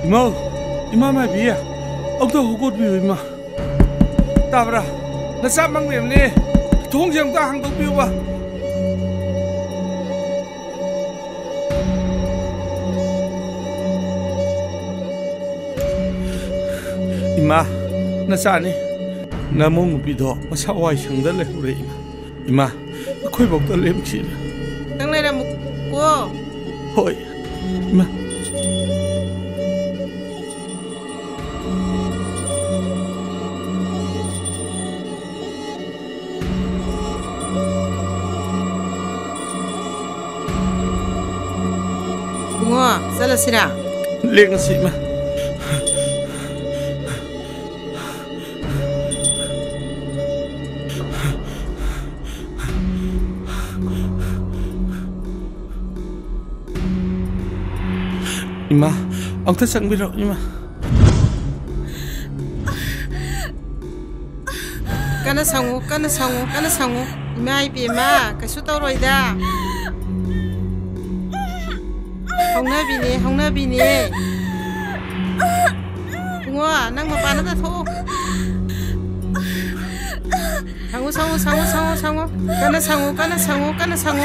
이모, 이마 말비야. 어떤 호고비요 이마. 따브라. 나 쌈망nem니. 동생과 한국비요 봐. 이마, 나 싸니. 나 몽비도 마사와이 상달래 우리 이마. 거의 먹다 렘치. 당내라 먹고. 호이. 이마. 붕어, 살라시라. 랭asi 이마. 이마, 엉터 상비로 이마. 까나 상우, 까나 상우, 까나 상우. 이마 이비마, 가수 떠로이다. 홍나비니. 붕어, 낭 마빠나다 토. 상우. 까나 상우.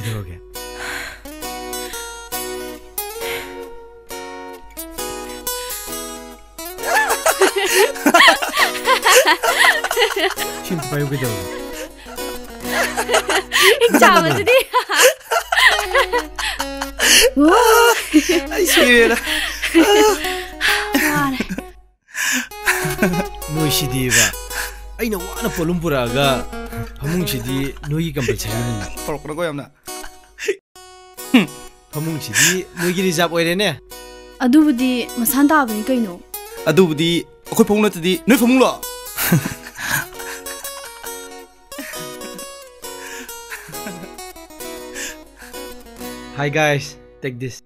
ꯀꯩꯗꯧꯔꯒꯦ? ꯁꯤꯝ ꯄꯥꯏꯌꯨ ꯀꯩꯗꯧꯔꯒꯦ? ꯆꯥꯕꯗꯨꯗꯤ ꯑꯩ ꯁꯤꯔꯦꯗ. ꯅꯣꯏꯁꯤꯗꯤꯕ ꯑꯩꯅ ꯋꯥꯅ ꯄꯣꯠꯂꯨꯝ ꯄꯨꯔꯛꯑꯒ ꯐꯃꯨꯡꯁꯤꯗꯤ ꯅꯣꯏꯒꯤ ꯀꯝꯄꯜꯁꯔꯤꯅꯤ. ꯄꯨꯔꯛꯄꯅꯀꯣ ꯌꯥꯝꯅ. ꯐꯃꯨꯡꯁꯤꯗꯤ ꯅꯣꯏꯒꯤ ꯔꯤꯖꯥꯔꯕ ꯑꯣꯏꯔꯦꯅꯦ. ꯑꯗꯨꯕꯨꯗꯤ ꯃꯁꯥꯟ ꯇꯥꯕꯅꯤ ꯀꯩꯅꯣ. ꯑꯗꯨꯕꯨꯗꯤ ꯑꯩꯈꯣꯏ ꯐꯃꯨꯡ ꯅꯠꯇꯗꯤ ꯅꯣꯏ ꯐꯃꯨꯡꯂꯣ? Hi guys, take this.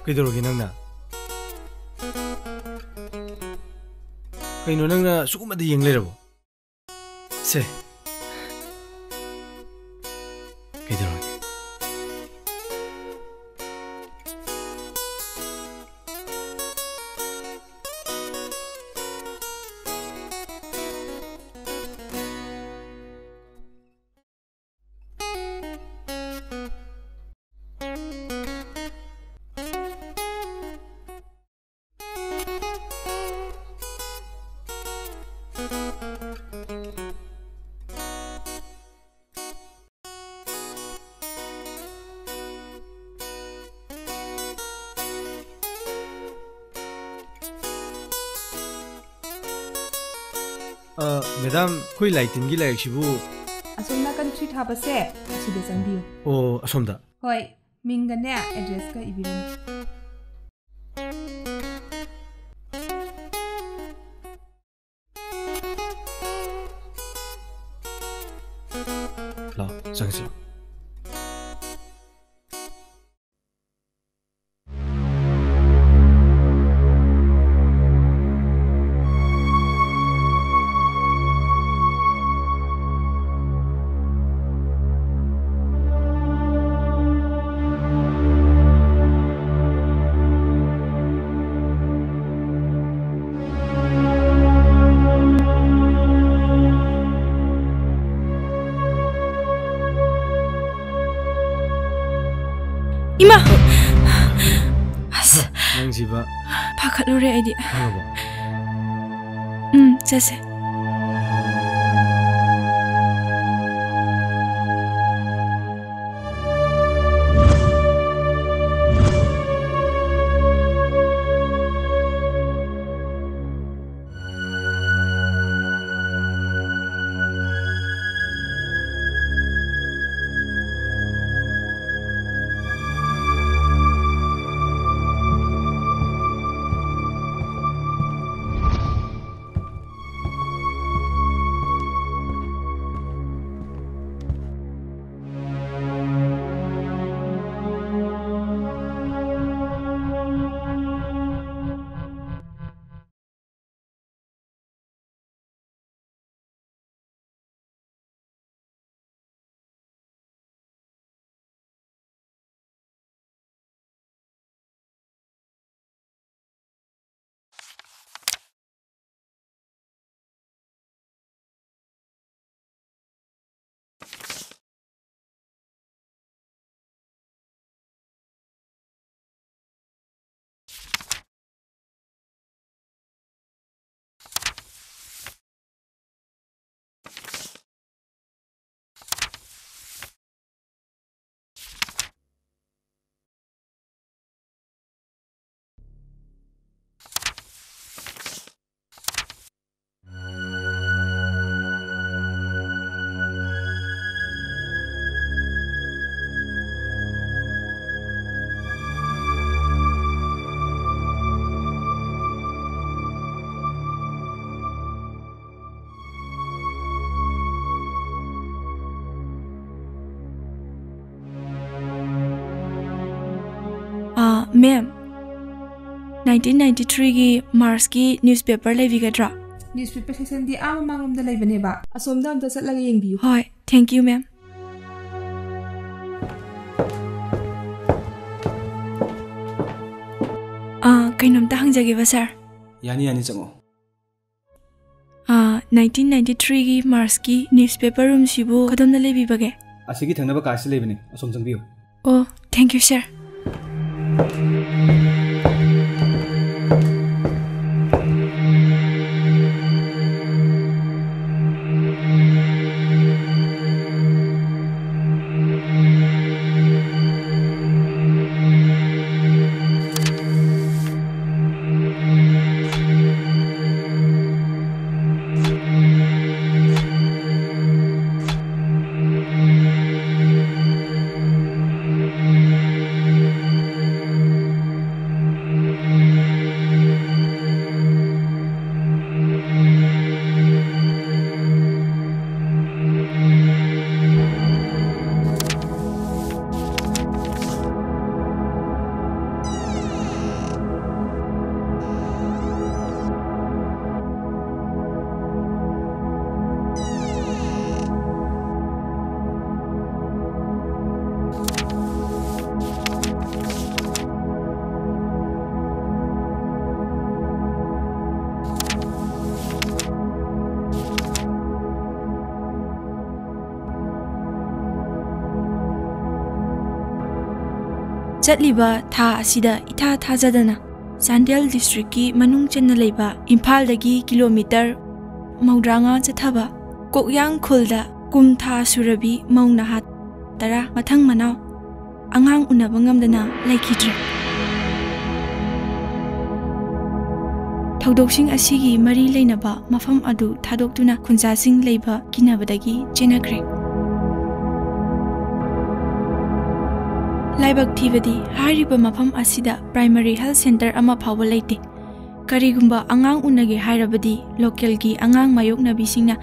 ꯀꯩꯗꯧꯔꯒꯦ ꯅꯪꯅ? ꯀꯩꯅꯣ ꯅꯪꯅ ꯁꯨꯒꯨꯝꯕꯗ ꯌꯦꯡ ꯂꯩꯔꯕꯣ? ꯁꯦ. ꯀꯩꯗꯧꯔꯒꯦ? Madam, koi lighting gi laik sibu. Asomna kan tree thabase asida changbiu. Oh, asomda. Hoi, minga ne address ka ibirum. La, changsi. 이마! 아스, ꯅꯪꯁꯤꯕ 파카루레 아이디. ꯈꯪꯉꯕꯣ? ꯆꯠꯁꯦ. Ma'am, 1993 की मार्च की newspaper लेविगद्रा. Newspaper section di ama mangumda laibane ba. Asomda amta chatlaga yengbiu. Hoi, thank you ma'am. Kainomta hangjageba sir. यानी यानी चंगो 1993 की मार्च की newspaper room सिबो कदम न लेबिबगे असिगी थंगनबा कासि लेबने असोम चंगबियो ओ thank you sir चटलिबा था असिदा इथा थाजदना चांदेल डिस्ट्रिक्ट की मनुंग चेन्ना लेबा इम्फाल दगी किलोमीटर मौद्रांगा चथाबा कोकयांग खुलदा कुमथा सुरबी मौना हात तरा मथंग मनाव अंगांग उनबा ngamdana लाइखिद्रे थौदोकसिंग असिगी मरी लेनबा मफम अदु थादोक्तुना खुंजासिंग लेबा किनबदगी चेनाग्रे लाइबक थीबदी हारिबा मफम असिदा प्राइमरी हेल्थ सेंटर अमा फाव लेते करिगुंबा अंगांग उनगे हाइरबदी लोकल की अंगांग मायोकनबीसिंगना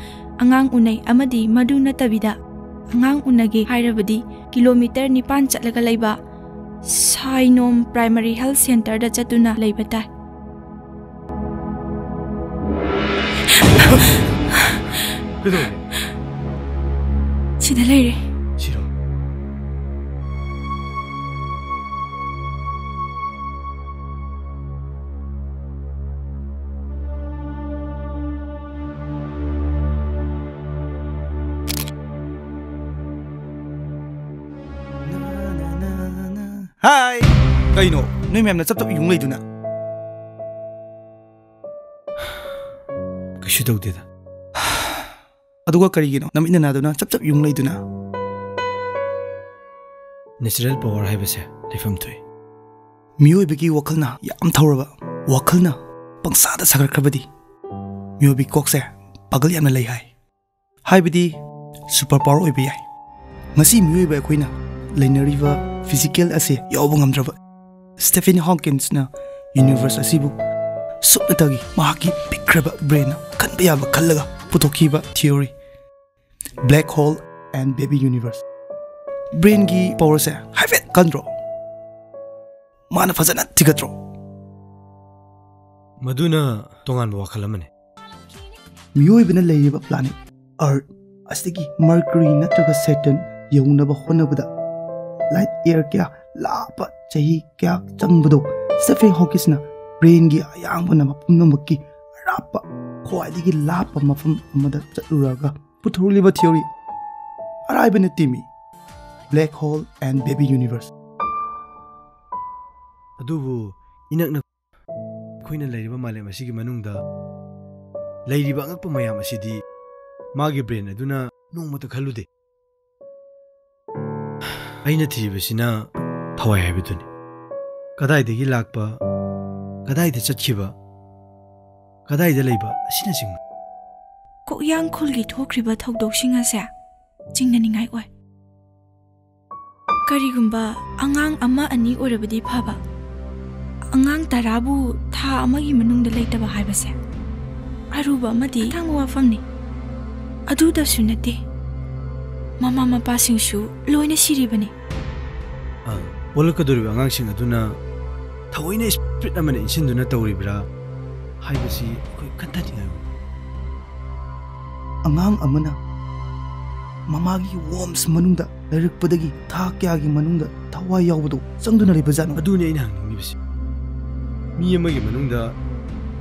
अंगांग उनै अमदी मदु नतबिदा अंगांग उनगे हाइरबदी किलोमीटर 9 चटलगा लेबा साइनोम प्राइमरी हेल्थ सेंटर दा चतुना लेबता कदो सिदा लेरे सिरो हाय कइनो नोय मैम चप चप युंग लेदुना कशु तौदेदा अदुगा करिगिनो नमिना नादुना चप चप युंग लेदुना नेचुरल पावर हाइबसे लेफम थुई मियोइबगी वखलना याम थौरबा वखलना पंगसादा सगरखबदी मियोबी कोकसे पगल यामना लई हाइबदी सुपर पावर ओइबे याय मसी मियोइबा अखोइना लेनरिबा फिजिकल असे यावब ngamdraba स्टेफेनी हॉकिंस ना यूनिवर्स असिबु सुपनतगी माकी पिक्रबा ब्रेन खनबा याबा खल्लगा पुथोखिबा theory black hole and baby universe brain की पावर से हाइवेट कंट्रो माना फजना तिगत्रो मधुना तोंगान वाखलमने मियोइबना लेरिबा प्लैनेट अर्थ अस्तिगी मर्करी नत्रगा सैटर्न यौनबा होनबदा लाइट एयर क्या लापा चाही क्या चंगबदो स्टेफेन हॉकिंसना ब्रेन की आयांगबना मपुनमकी रापा ख्वाइदगी लापा मफम अमदा चतुरागा पुथुलिबा थियोरी अराइबने तिमी black hole and baby universe अदुबु इनकना खोइना लेरिबा मालेम असिगी मनुंगदा लेरिबा अंगप मयाम असिदी मागी ब्रेन अदुना नोंमत खलुदे अइना थिबसिना थवाय हाइबदुनि कदाइदगी लाकपा कदाइदे चतखिबा कदाइदे लेबा असिना सिंग कोकयांग खुलगी थोख्रिबा थौदोकसिंग असे चिंगननिंगाय ओय करिगुंबा अंगांग अमा अनि ओरबदी फाबा अंगांग तराबु था अमगी मनुंगदा लेतबा हाइबसे अरुबा मदी थांग वाफमनि अदुदा सुनते ममा मपासिंगसु लोइना सिरिबने बोलकदोरिबा अंगांगसिंग अदुना थवइना स्पिरिट अमने इनसिनदुना तौरिब्रा हाइबसी कोइ कन्थनिङाय अंगांग अमना ममागी वॉर्म्स मनुंगदा लैरकपदगी था क्यागी मनुंगदा थवा यावदो चंगदुना लेबजानो अदुने इन हंगनिबिसि मी अमगी मनुंगदा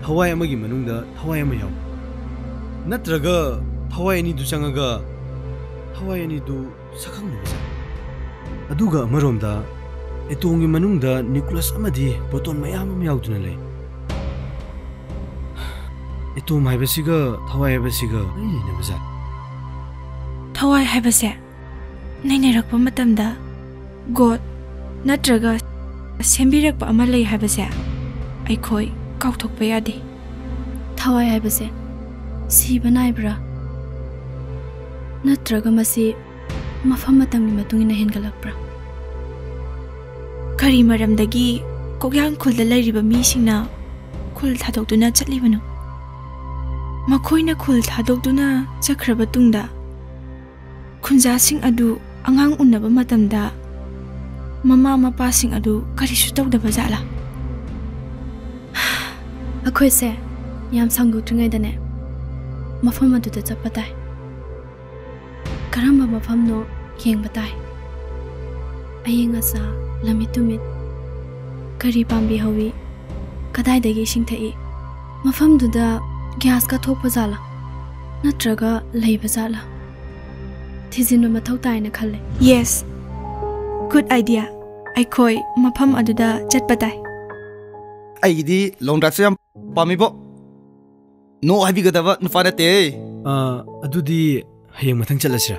ꯊꯋꯥꯏ ꯑꯃꯒꯤ ꯃꯅꯨꯡꯗ ꯊꯋꯥꯏ ꯑꯃ ꯌꯥꯎ ꯅꯠꯇ꯭ꯔꯒ ꯊꯋꯥꯏ ꯑꯅꯤꯗꯨ ꯆꯪꯉꯒ ꯊꯋꯥꯏ ꯑꯅꯤꯗꯨ ꯁꯛꯈꯪꯅꯕ ꯑꯗꯨꯒ ꯑꯃꯔꯣꯝꯗ ꯑꯦꯇꯣꯝꯒꯤ ꯃꯅꯨꯡꯗ ꯅ꯭ꯌꯨꯀ꯭ꯂꯤꯌꯁ ꯑꯃꯗꯤ ꯄ꯭ꯔꯣꯇꯣꯟ ꯃꯌꯥꯝ ꯑꯃ ꯌꯥꯎꯗꯨꯅ ꯂꯩ ꯑꯦꯇꯣꯝ ꯍꯥꯏꯕꯁꯤꯒ ꯊꯋꯥꯏ ꯍꯥꯏꯕꯁꯤꯒ ꯀꯔꯤ ꯂꯩꯅꯕꯖꯥꯠ ꯊꯋꯥꯏ ꯍꯥꯏꯕꯁꯦ ꯅꯩꯅꯔꯛꯄ ꯃꯇꯝꯗ ꯒꯣꯗ ꯅꯠꯇ꯭ꯔꯒ ꯁꯦꯝꯕꯤꯔꯛꯄ ꯑꯃ ꯂꯩ ꯍꯥꯏꯕꯁꯦ ꯑꯩꯈꯣꯏ ꯀꯥꯎꯊꯣꯛꯄ ꯌꯥꯗꯦ ꯊꯋꯥꯏ ꯍꯥꯏꯕꯁꯦ ꯁꯤꯕ ꯅꯥꯏꯕ꯭ꯔꯥ ꯅꯠꯇ꯭ꯔꯒ ꯃꯁꯤ ꯃꯐꯝ ꯃꯇꯝꯒꯤ ꯃꯇꯨꯡ ꯏꯟꯅ ꯍꯦꯟꯒꯠꯂꯛꯄ꯭ꯔꯥ ꯀꯔꯤ ꯃꯔꯝꯗꯒꯤ ꯀꯣꯛꯌꯥꯡ ꯈꯨꯜꯗ ꯂꯩꯔꯤꯕ ꯃꯤꯁꯤꯡꯅ ꯈꯨꯜ ꯊꯥꯗꯣꯛꯇꯨꯅ ꯆꯠꯂꯤꯕꯅꯣ ꯃꯈꯣꯏꯅ ꯈꯨꯜ ꯊꯥꯗꯣꯛꯇꯨꯅ ꯆꯠꯈ꯭ꯔꯕ ꯇꯨꯡꯗ ꯈꯨꯟꯖꯥꯁꯤꯡ ꯑꯗꯨ ꯑꯉꯥꯡ ꯎꯟꯅꯕ ꯃꯇꯝꯗ ꯃꯃꯥ ꯃꯄꯥꯁꯤꯡ ꯑꯗꯨ ꯀꯔꯤꯁꯨ ꯇꯧꯗꯕ ꯖꯥꯠꯂꯥ ꯑꯩꯈꯣꯏꯁꯦ ꯌꯥꯝ ꯁꯥꯡꯗꯣꯛꯇ꯭ꯔꯤꯉꯩꯗꯅꯦ ꯃꯐꯝ ꯑꯗꯨꯗ ꯆꯠꯄ ꯇꯥꯏ ꯀꯔꯝꯕ ꯃꯐꯝꯅꯣ ꯌꯦꯡꯕ ꯇꯥꯏ ꯑꯌꯤꯡ ꯑꯁꯥ ꯂꯝꯃꯤꯠ ꯇꯨꯃꯤꯠ ꯀꯔꯤ ꯄꯥꯝꯕꯤ ꯍꯧꯏ ꯀꯗꯥꯏꯗꯒꯤ ꯏꯁꯤꯡ ꯊꯛꯏ ꯃꯐꯝꯗꯨꯗ ꯒ꯭ꯌꯥꯁꯀ ꯊꯣꯛꯄ ꯖꯥꯠꯂꯥ ꯅꯠꯇ꯭ꯔꯒ ꯂꯩꯕ ꯖꯥꯠꯂꯥ ꯊꯤꯖꯤꯟꯕ ꯃꯊꯧ ꯇꯥꯏꯅ ꯈꯜꯂꯦ ꯌꯦꯁ ꯒꯨꯗ ꯑꯥꯏꯗꯤꯌꯥ ꯑꯩꯈꯣꯏ ꯃꯐꯝ ꯑꯗꯨꯗ ꯆꯠꯄ ꯇꯥꯏ ꯑꯩꯒꯤꯗꯤ ꯂꯣꯡ ꯗ꯭ꯔꯥꯏꯚꯁꯦ ꯌꯥꯝ ꯄꯥꯝꯃꯤꯕꯣ ꯅꯣ ꯍꯥꯏꯕꯤꯒꯗꯕ ꯅꯨꯄꯥ ꯅꯠꯇꯦ ꯑꯗꯨꯗꯤ ꯍꯌꯦꯡ ꯃꯊꯪ ꯆꯠꯂꯁꯤꯔꯥ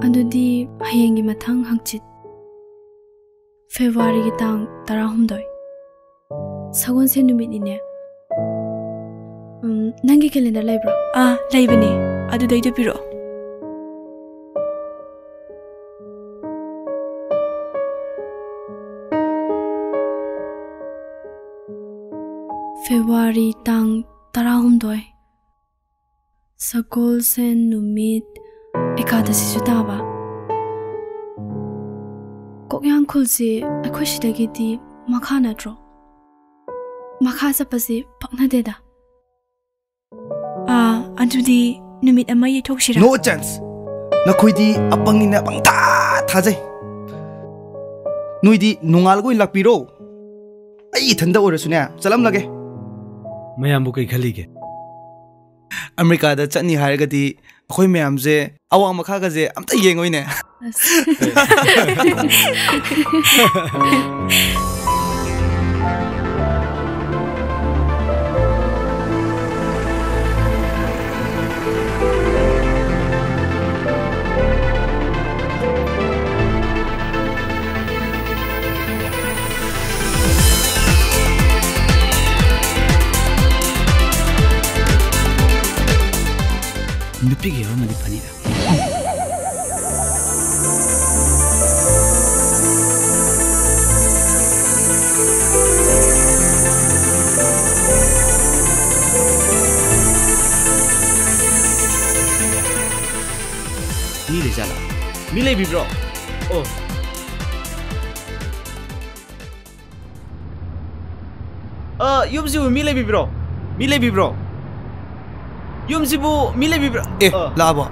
ꯑꯗꯨꯗꯤ ꯍꯌꯦꯡꯒꯤ ꯃꯊꯪ ꯍꯪꯆꯤꯠ ꯐꯦꯕ꯭ꯔꯨꯋꯥꯔꯤꯒꯤ ꯇꯥꯡ 16 ꯁꯒꯣꯜꯁꯦꯟ ꯅꯨꯃꯤꯠꯅꯤꯅꯦ ꯅꯪꯒꯤ ꯀꯦꯂꯦꯟꯗꯔ ꯂꯩꯕ꯭ꯔꯣ ꯂꯩꯕꯅꯦ ꯑꯗꯨꯗꯩꯗ ꯄꯤꯔꯛꯑꯣ ꯐꯦꯕ꯭ꯔꯨꯋꯥꯔꯤ ꯇꯥꯡ 16 ꯁꯒꯣꯜꯁꯦꯟ ꯅꯨꯃꯤꯠ ꯑꯦꯀꯥꯗꯁꯤꯁꯨ ꯇꯥꯕ ꯀꯣꯛꯌꯥꯡ ꯈꯨꯜꯁꯤ ꯑꯩꯈꯣꯏ ꯁꯤꯗꯒꯤꯗꯤ ꯃꯈꯥ ꯅꯠꯇ꯭ꯔꯣ ꯃꯈꯥ ꯆꯠꯄꯁꯤ ꯄꯛꯅꯗꯦꯗ ꯑꯗꯨꯗꯤ ꯅꯨꯃꯤꯠ ꯑꯃ ꯌꯩꯊꯣꯛꯁꯤꯔꯥ ꯅꯣ ꯆꯥꯟꯁ ꯅꯈꯣꯏꯗꯤ ꯑꯄꯪꯅꯤꯅ ꯄꯪꯊꯥ ꯊꯥꯖꯩ ꯅꯣꯏꯗꯤ ꯅꯣꯡꯉꯥꯜꯂꯒ ꯑꯣꯏꯅ ꯂꯥꯛꯄꯤꯔꯣ ꯑꯩ ꯏꯊꯟꯗ ꯑꯣꯏꯔꯁꯨꯅꯦ ꯆꯠꯂꯝꯂꯒꯦ ꯃꯌꯥꯝꯕꯨ ꯀꯩ ꯈꯜꯂꯤꯒꯦ ꯑꯃꯦꯔꯤꯀꯥꯗ ꯆꯠꯅꯤ ꯍꯥꯏꯔꯒꯗꯤ ꯑꯩꯈꯣꯏ ꯃꯌꯥꯝꯁꯦ ꯑꯋꯥꯡ ꯃꯈꯥꯒꯁꯦ ꯑꯝꯇ ꯌꯦꯡꯉꯣꯏꯅꯦ ꯅꯨꯄꯤꯒꯤ ꯌꯥꯎꯔꯝꯃꯗꯤ ꯐꯅꯤꯗ ꯃꯤ ꯂꯩꯖꯥꯠꯂꯥ ꯃꯤ ꯂꯩꯕꯤꯕ꯭ꯔꯣ ꯌꯨꯝꯁꯤꯕꯨ ꯃꯤ ꯂꯩꯕꯤꯕ꯭ꯔꯣ ꯃꯤ ꯂꯩꯕꯤꯕ꯭ꯔꯣ ꯌꯨꯝꯁꯤꯕꯨ ꯃꯤ ꯂꯩꯕꯤꯕ꯭ꯔꯣ ꯂꯥꯛꯑꯕꯣ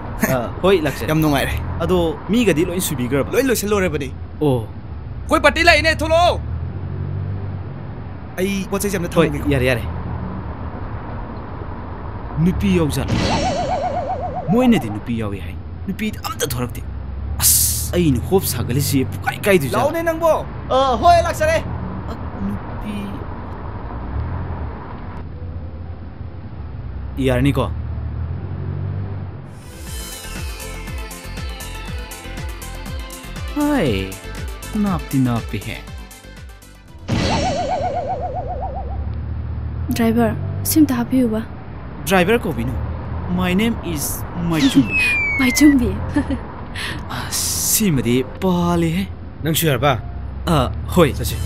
ꯍꯣꯏ ꯂꯥꯛꯆꯔꯦ ꯌꯥꯝ ꯅꯨꯡꯉꯥꯏꯔꯦ ꯑꯗꯣ ꯃꯤꯒꯗꯤ ꯂꯣꯏ ꯁꯨꯕꯤꯈ꯭ꯔꯕ ꯂꯣꯏ ꯂꯣꯏꯁꯤꯜꯂꯣꯔꯕꯅꯤ ꯑꯩꯈꯣꯏ ꯄꯥꯔꯇꯤ ꯂꯥꯛꯏꯅꯦ ꯊꯣꯛꯂꯛꯑꯣ ꯑꯩ ꯄꯣꯠ ꯆꯩꯁꯦ ꯑꯝꯇ ꯍꯣꯏ ꯊꯝꯃꯒꯦ ꯌꯥꯔꯦ ꯅꯨꯄꯤ ꯌꯥꯎꯖꯥꯠꯂꯣ ꯃꯣꯏꯅꯗꯤ ꯅꯨꯄꯤ ꯌꯥꯎꯏ ꯍꯥꯏ ꯅꯨꯄꯤꯗꯤ ꯑꯝꯇ ꯊꯣꯔꯛꯇꯦ ꯑꯁ ꯑꯩꯅ ꯍꯣꯞ ꯁꯥꯒꯠꯂꯤꯁꯤ ꯄꯨꯀꯥꯏ ꯀꯥꯏꯗꯣꯏꯖꯥꯠꯂꯣ ꯂꯥꯎꯅꯦ ꯅꯪꯕꯣ ꯍꯣꯏ ꯂꯥꯛꯆꯔꯦ ꯅꯨꯄꯤ ꯌꯥꯔꯅꯤꯀꯣ हाय नापती नापती है ड्राइवर सिमता हापियुबा ड्राइवर को भी नो माय नेम इज माइचुंबी माइचुंबी सिमदी पाले है नंग शुयरबा होय चसे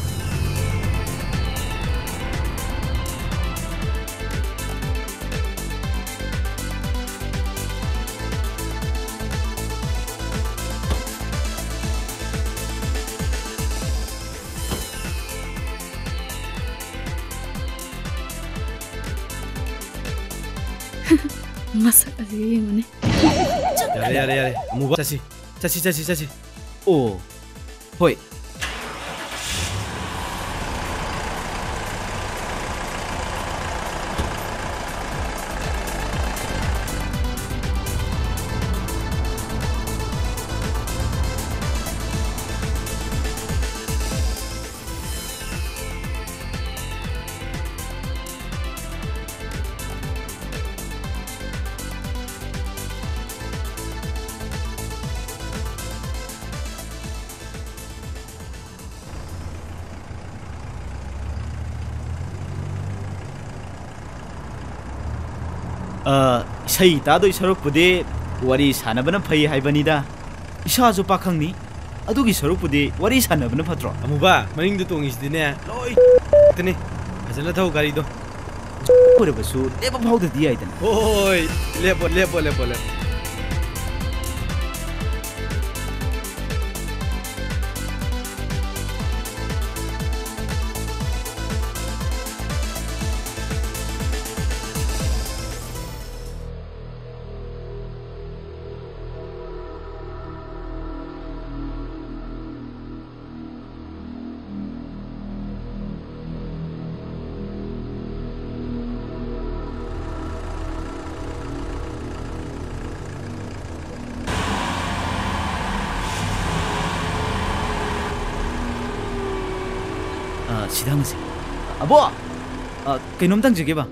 masuk aja gimana? Yare, mau buat casi. Oh, hoi. ꯏꯁꯩ ꯇꯥꯗꯣꯏ ꯁꯔꯨꯛꯄꯨꯗꯤ ꯋꯥꯔꯤ ꯁꯥꯟꯅꯕꯅ ꯐꯩ ꯍꯥꯏꯕꯅꯤꯗ. ꯏꯁꯥꯁꯨ ꯄꯥꯈꯪꯅꯤ, ꯑꯗꯨꯒꯤ ꯁꯔꯨꯛꯄꯨꯗꯤ ꯋꯥꯔꯤ ꯁꯥꯟꯅꯕꯅ ꯐꯠꯇ꯭ꯔꯣ? ꯑꯃꯨꯕ ꯃꯅꯤꯡꯗ ꯇꯣꯡꯉꯤꯁꯤꯗꯤꯅꯦ ꯂꯣꯏ ꯇꯅꯤ. ꯐꯖꯅ ꯊꯧ ꯒꯥꯔꯤꯗꯣ. ꯑꯣꯏꯔꯕꯁꯨ ꯂꯦꯞꯄ ꯐꯥꯎꯗꯗꯤ ꯌꯥꯏꯗꯅ. ꯍꯣꯏ ꯂꯦꯞꯄꯣ ꯂꯦꯞꯄꯣ ꯂꯦꯞꯄꯣ ꯂꯦꯞꯄꯣ. 시다 하면서 아버 그놈 당지게봐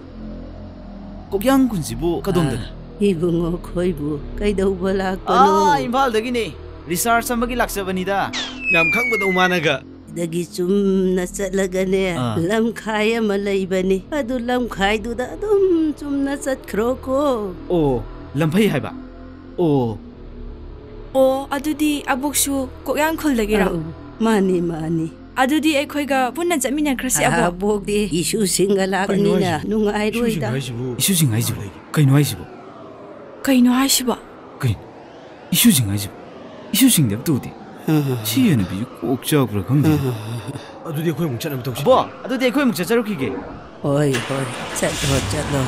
꼭양 군지부 까돔든 이붕어 거이부 까이다우바 락바노 임팔더기네 리서치 한번기 락서버니다 ꯌꯥꯝ ꯈꯪꯕꯗꯧ ꯃꯥꯅꯒ dagi chumna chatlagane lamkhai ama leibani adu lamkhai du da adum chumna chatkhro ko 오 lamphai haiba 오 ꯑꯗꯨꯗꯤ ꯑꯕꯣꯛꯁꯨ ꯀꯣꯛꯌꯥꯝ ꯈꯨꯜꯗꯒꯤꯔꯣ? mani mani ꯑꯗꯨꯗꯤ ꯑꯩꯈꯣꯏꯒ ꯄꯨꯟꯅ ꯆꯠꯃꯤꯟꯅꯈ꯭ꯔꯁꯤ ꯑꯕꯣꯛ. abokdi isu singa laknina nungairoida 이슈징 하이지보 그이노 하이지보 ꯀꯩꯅꯣ ꯍꯥꯏꯁꯤꯕꯣ? 그이 이슈징 하이지보 이슈징 냅두디 치에는 비주 꼭 잡으러 강데 ꯑꯗꯨꯗꯤ ꯑꯩꯈꯣꯏ ꯑꯃꯨꯛ ꯆꯠꯅꯕ ꯇꯧꯁꯤ. 뭐 ꯑꯗꯨꯗꯤ ꯑꯩꯈꯣꯏ ꯑꯃꯨꯛ ꯆꯠꯆꯔꯨꯈꯤꯒꯦ. oi hoi chatlo chatlo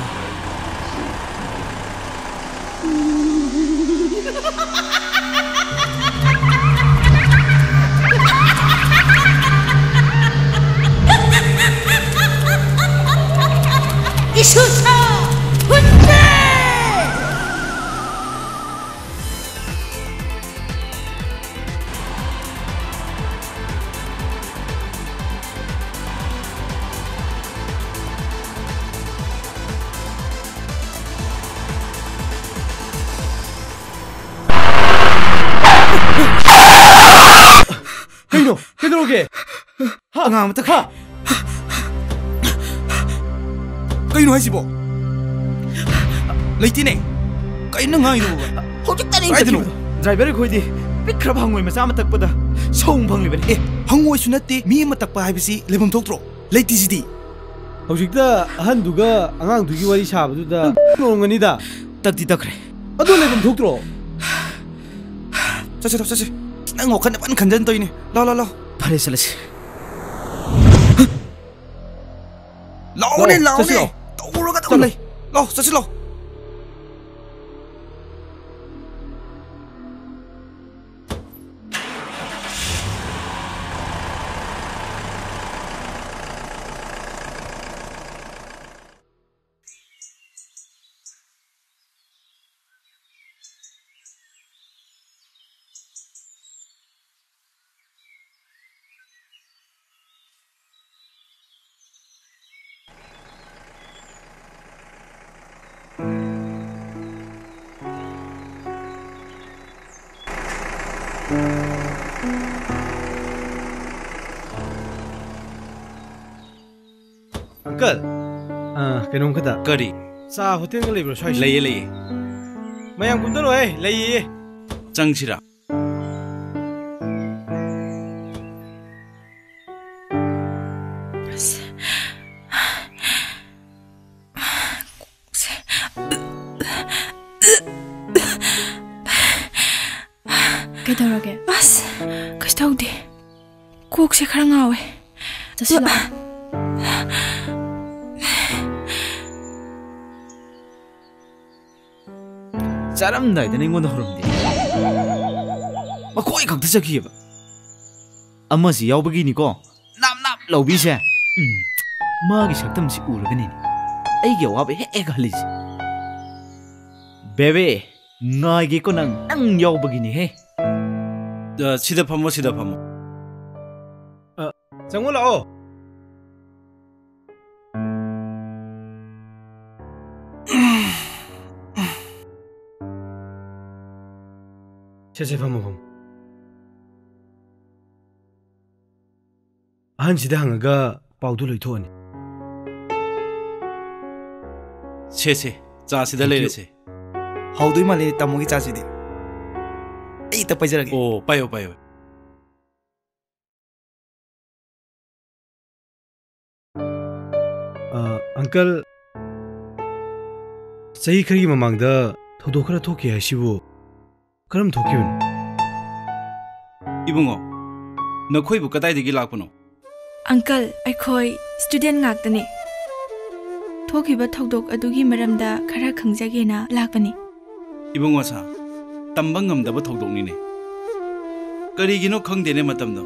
이수사 훈제 그이노 그이노게 하 가 Kayo haisibo Leitine Kayo na nga ito ba ꯍꯧꯖꯤꯛꯇꯅꯤ ꯆꯠꯈꯤꯕꯗꯣ. ꯗ꯭ꯔꯥꯏꯚꯔ ꯑꯩꯈꯣꯏꯗꯤ ꯄꯤꯛꯈ꯭ꯔꯕ ꯍꯪꯉꯣꯏ ꯃꯆꯥ ꯑꯃ ꯇꯛꯄꯗ ꯁꯧ ꯐꯪꯂꯤꯕꯅꯤ. Hangoisu natte mi ama takpa haibisi lebam thoktro Leitisidi ꯍꯧꯖꯤꯛꯇ ꯑꯍꯟꯗꯨꯒ ꯑꯉꯥꯡꯗꯨꯒꯤ ꯋꯥꯔꯤ ꯁꯥꯕꯗꯨꯗ ꯅꯣꯡꯒꯅꯤꯗ. ꯇꯛꯇꯤ ꯇꯛꯈ꯭ꯔꯦ. ꯑꯗꯨ ꯂꯩꯐꯝ ꯊꯣꯛꯇ꯭ꯔꯣ? Chase Nang wakan na pan kanjan to ini Lo ꯐꯔꯦ ꯆꯠꯂꯁꯤ. Lo ne chase lo. Tauro ka taon lay Lo chase lo Uncle, kainom ka da. ꯀꯔꯤ? Sa hotel ka libro siya. ꯂꯩꯌꯦ. Mayang kundalo layi. ꯆꯪꯁꯤꯔꯥ? ꯀꯩꯗꯧꯔꯒꯦ? ꯑꯁ ꯀꯩꯁꯨ ꯇꯧꯗꯦ. ꯀꯣꯛꯁꯦ ꯈꯔ ꯉꯥꯎꯋꯦ. ꯆꯠꯁꯤꯂꯣ. ꯆꯥꯔꯝꯗꯥꯏꯗꯅ ꯑꯩꯉꯣꯟꯗ ꯍꯧꯔꯝꯗꯦ. ꯃꯈꯣꯏ ꯈꯛꯇ ꯆꯠꯈꯤꯑꯕ. ꯑꯃꯁꯤ ꯌꯥꯎꯕꯒꯤꯅꯤꯀꯣ ꯅꯥꯞ ꯂꯧꯕꯤꯁꯦ. ꯃꯥꯒꯤ ꯁꯛꯇꯝꯁꯤ ꯎꯔꯒꯅꯤꯅꯦ ꯑꯩꯒꯤ ꯑꯋꯥꯕ ꯍꯦꯛ ꯍꯜꯂꯤꯁꯦ. ꯕꯦꯕꯤ ꯉꯥꯏꯒꯦꯀꯣ ꯅꯪ ꯌꯥꯎꯕꯒꯤꯅꯤꯍꯦ. 시대 파모. Changol lao. Chese famo. 아한시대 항아가 paudu loithoni. 세세 ꯆꯥꯁꯤꯗ ꯂꯩꯔꯁꯦ ꯍꯥꯎꯗꯣꯏ ꯃꯥꯜꯂꯦ ꯇꯥꯃꯣꯒꯤ ꯆꯥꯁꯤꯗꯤ ꯑꯩ ꯏꯇ ꯄꯥꯏꯖꯔꯒꯦ ꯑꯣ ꯄꯥꯏꯌꯣ ꯄꯥꯏꯌꯣ अंकल सही खरगी ममांगदा थौदोक खरा थोके हासिबु करम थोकिबन इबुंगो नखोइबु कदाइदगी लाकपनो अंकल अखोई स्टूडेंट ngaktane थोकिबा थौदोक अदुगी मरमदा खरा खंगजागेना लाकपनी इबुंगो सा तंबा ngamdaba थौदोकनिने करिगिनो खंगदेने मतमदो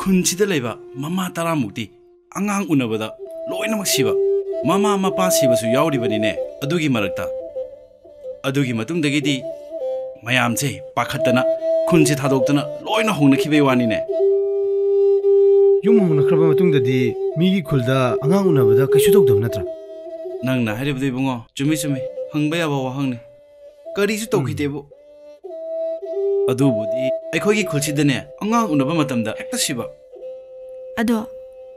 खुनसिदा लेबा ममा तारामुक्ति अंगांग उनबदा लोइनमक सिबा ममा मपा सिबसु यावरिबनिने अदुगी मरक्ता अदुगी मतुंगदगिदी मयामसे पाखत्तना खुनसि थादोक्तना लोइना होंगनखिबे वानिने युम होंगनखरबा मतुंगददी मिगी खुलदा अंगांग उनबदा कैसु तौदब नत्रा नंगना हारिबदि बुंगो चुमी चुमी हंगबा याबा वाहंगने करिसु तौखिदेबो अदुबुदी अखोगी खुलसिदने अंगांग उनबा मतमदा हेक्ता सिबा अदो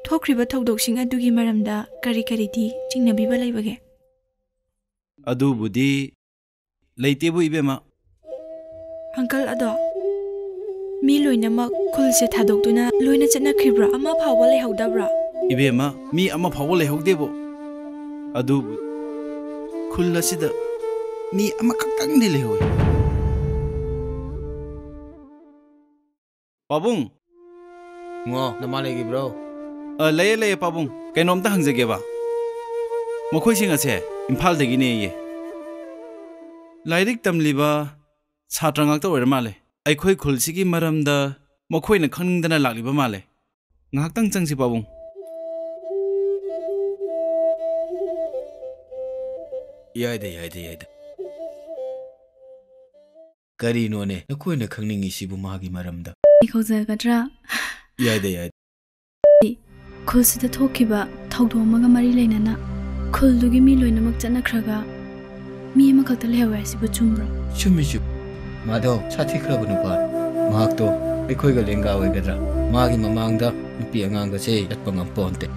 थोक्रिबा थौदोकसिंग अदुगी मरमदा करी करीदी चिंगनबीबा लैबगे अदुबुदी लैतेबु इबेमा अंकल अदो मी लोइनमक खुलसे थादोक्तुना लोइना चटनाखिब्रा अमा फावबा लैहौदब्रा इबेमा मी अमा फावबा लैहौदेबो अदुबु खुल असिदा मी अमा खक्तंगदि लैहौय पाबुंग ngो nama lagi bro लय लय पाबुंग कैनोमता हंजगेबा मखोइसिंग असे इम्फाल दगिने ये लाइरिक तमलिबा छात्र ngakta ओइर माले अखोइ खुलसिगी मरमदा मखोइना खंगदना लालिबा माले ngakhtang changsi पाबुंग याद करीनो ने नखोइना खंगनिंगी सिबु मागी मरमदा इखौजगद्रा याद खुलसिदा थोकिबा थौदोमगा मरी लेनना खुलदुगी मी लोइनमक चनखरगा मी अमखत लेहवै सिबु चुमब्रा चुमी चुप मादो साथी खरब नुपा माकतो एखोइगा लेंगा ओइगद्रा मागी ममांगदा नुपी अंगांगा से यत्पा ngam-ponte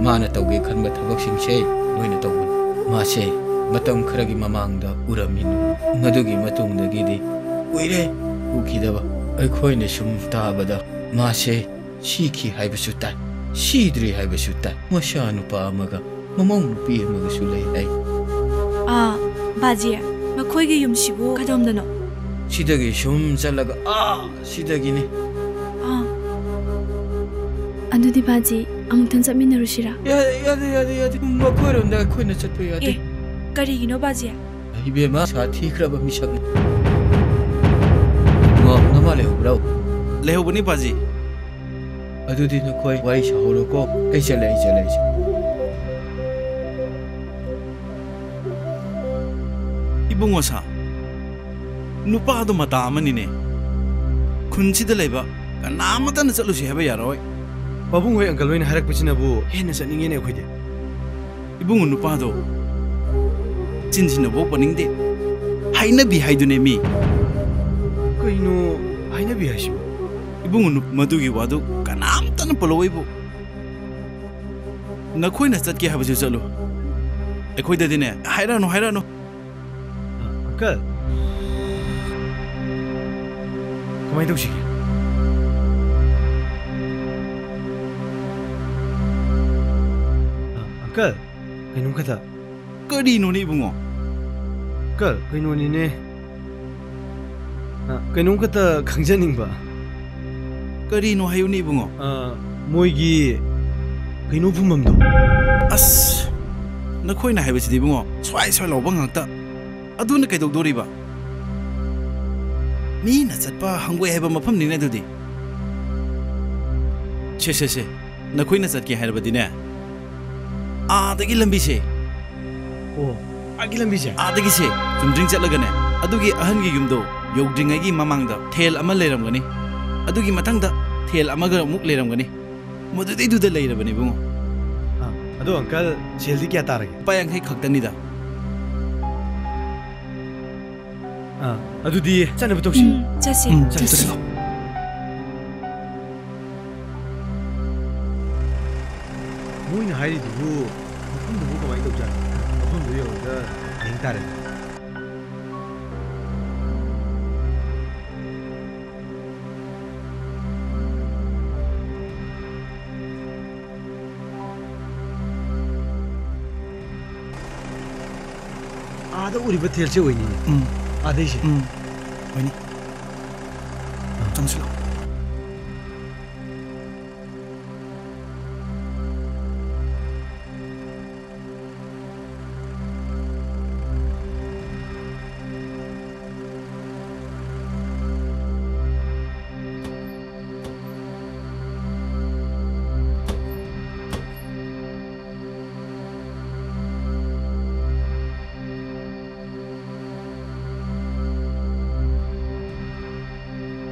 माना तौगे खनबा थबकसिंग से लोइना तौबन मासे मतम खरगी ममांगदा उरमिनु मदुगी मतुंगदगिदी उइरे उखिदबा अखोइने सुम ताबदा मासे सीखी हाइबसु ताइ सीद्री हाइबसु ताइ मशा नुपा अमगा ममौ नुपी अमगसु लै हाइ बाजिया मखोइगे युमसिबु कदमदनो सिदगी सुम चलगा सिदगिने अदुदी बाजी अमुक्तन चमिनरुसिरा यादे मखोइरोंदा खोइना चटपो यादे करिगिनो बाजिया इबेमा साथी खरबा मिसक ngो nama lehubra लेहौबनी बाजी अदुदी नखोइ वाइ साहोरोको ऐ चले इबुंगो सा नुपादो मता अमनिने खुनसिदा लेबा कनामतन चलुसि हेबा यारोय पाबुंग होय अंकल होइना हरक पचिनाबु हेन चनिंगेने खोइदे इबुंगो नुपादो चिनसिनबो पनिंगदे हाइना बि हाइदुने मी कइनो हाइना बि हासिबु इबुंगो मदुगी वादु कनामतन पलोइबु नखोइना चटके हाबसु चलु एखोइददिने हाइरानो अंकल कमाइ तौसिगे अंकल कइनो खता करिनो नि इबुंगो अंकल कइनो निने कइनो खता खंजनिंगबा करिनो हायुनि इबुंगो मोइगी कइनो फुममदो अस नखोइना हाइबसिदि इबुंगो स्वाइ लौबा ngakta अदुना कैदोक्दोरिबा मीना चटपा हंगोय हाइबा मफम निने दुदि छे नखोइना चटके हाइरबदिने आदगी लंबी से आगी लंबी से आदगी से चुमद्रिंग चलगने अदुगी अहनगी युमदो योगद्रिंगगी ममांगदा थेल अमा लेरमगनी अदुगी मतंगदा थेल अमागा मुक लेरमगनी मदुदै दुदा लेरबनी बुंगो अदो अंकल सेलदी क्या तारगे पायांखै खक्तनिदा अदुदी चनब तोक्सि चसी मोइन हाइरिदु ꯃꯐꯝꯗꯨꯕꯨ ꯀꯃꯥꯏꯅ ꯇꯧꯖꯥꯠꯅꯣ ꯃꯐꯝꯗꯨ ꯌꯧꯔꯒ ꯌꯦꯡ ꯇꯥꯔꯦ 아다 우리가 텔체 오이니 아데시 오이니 정실로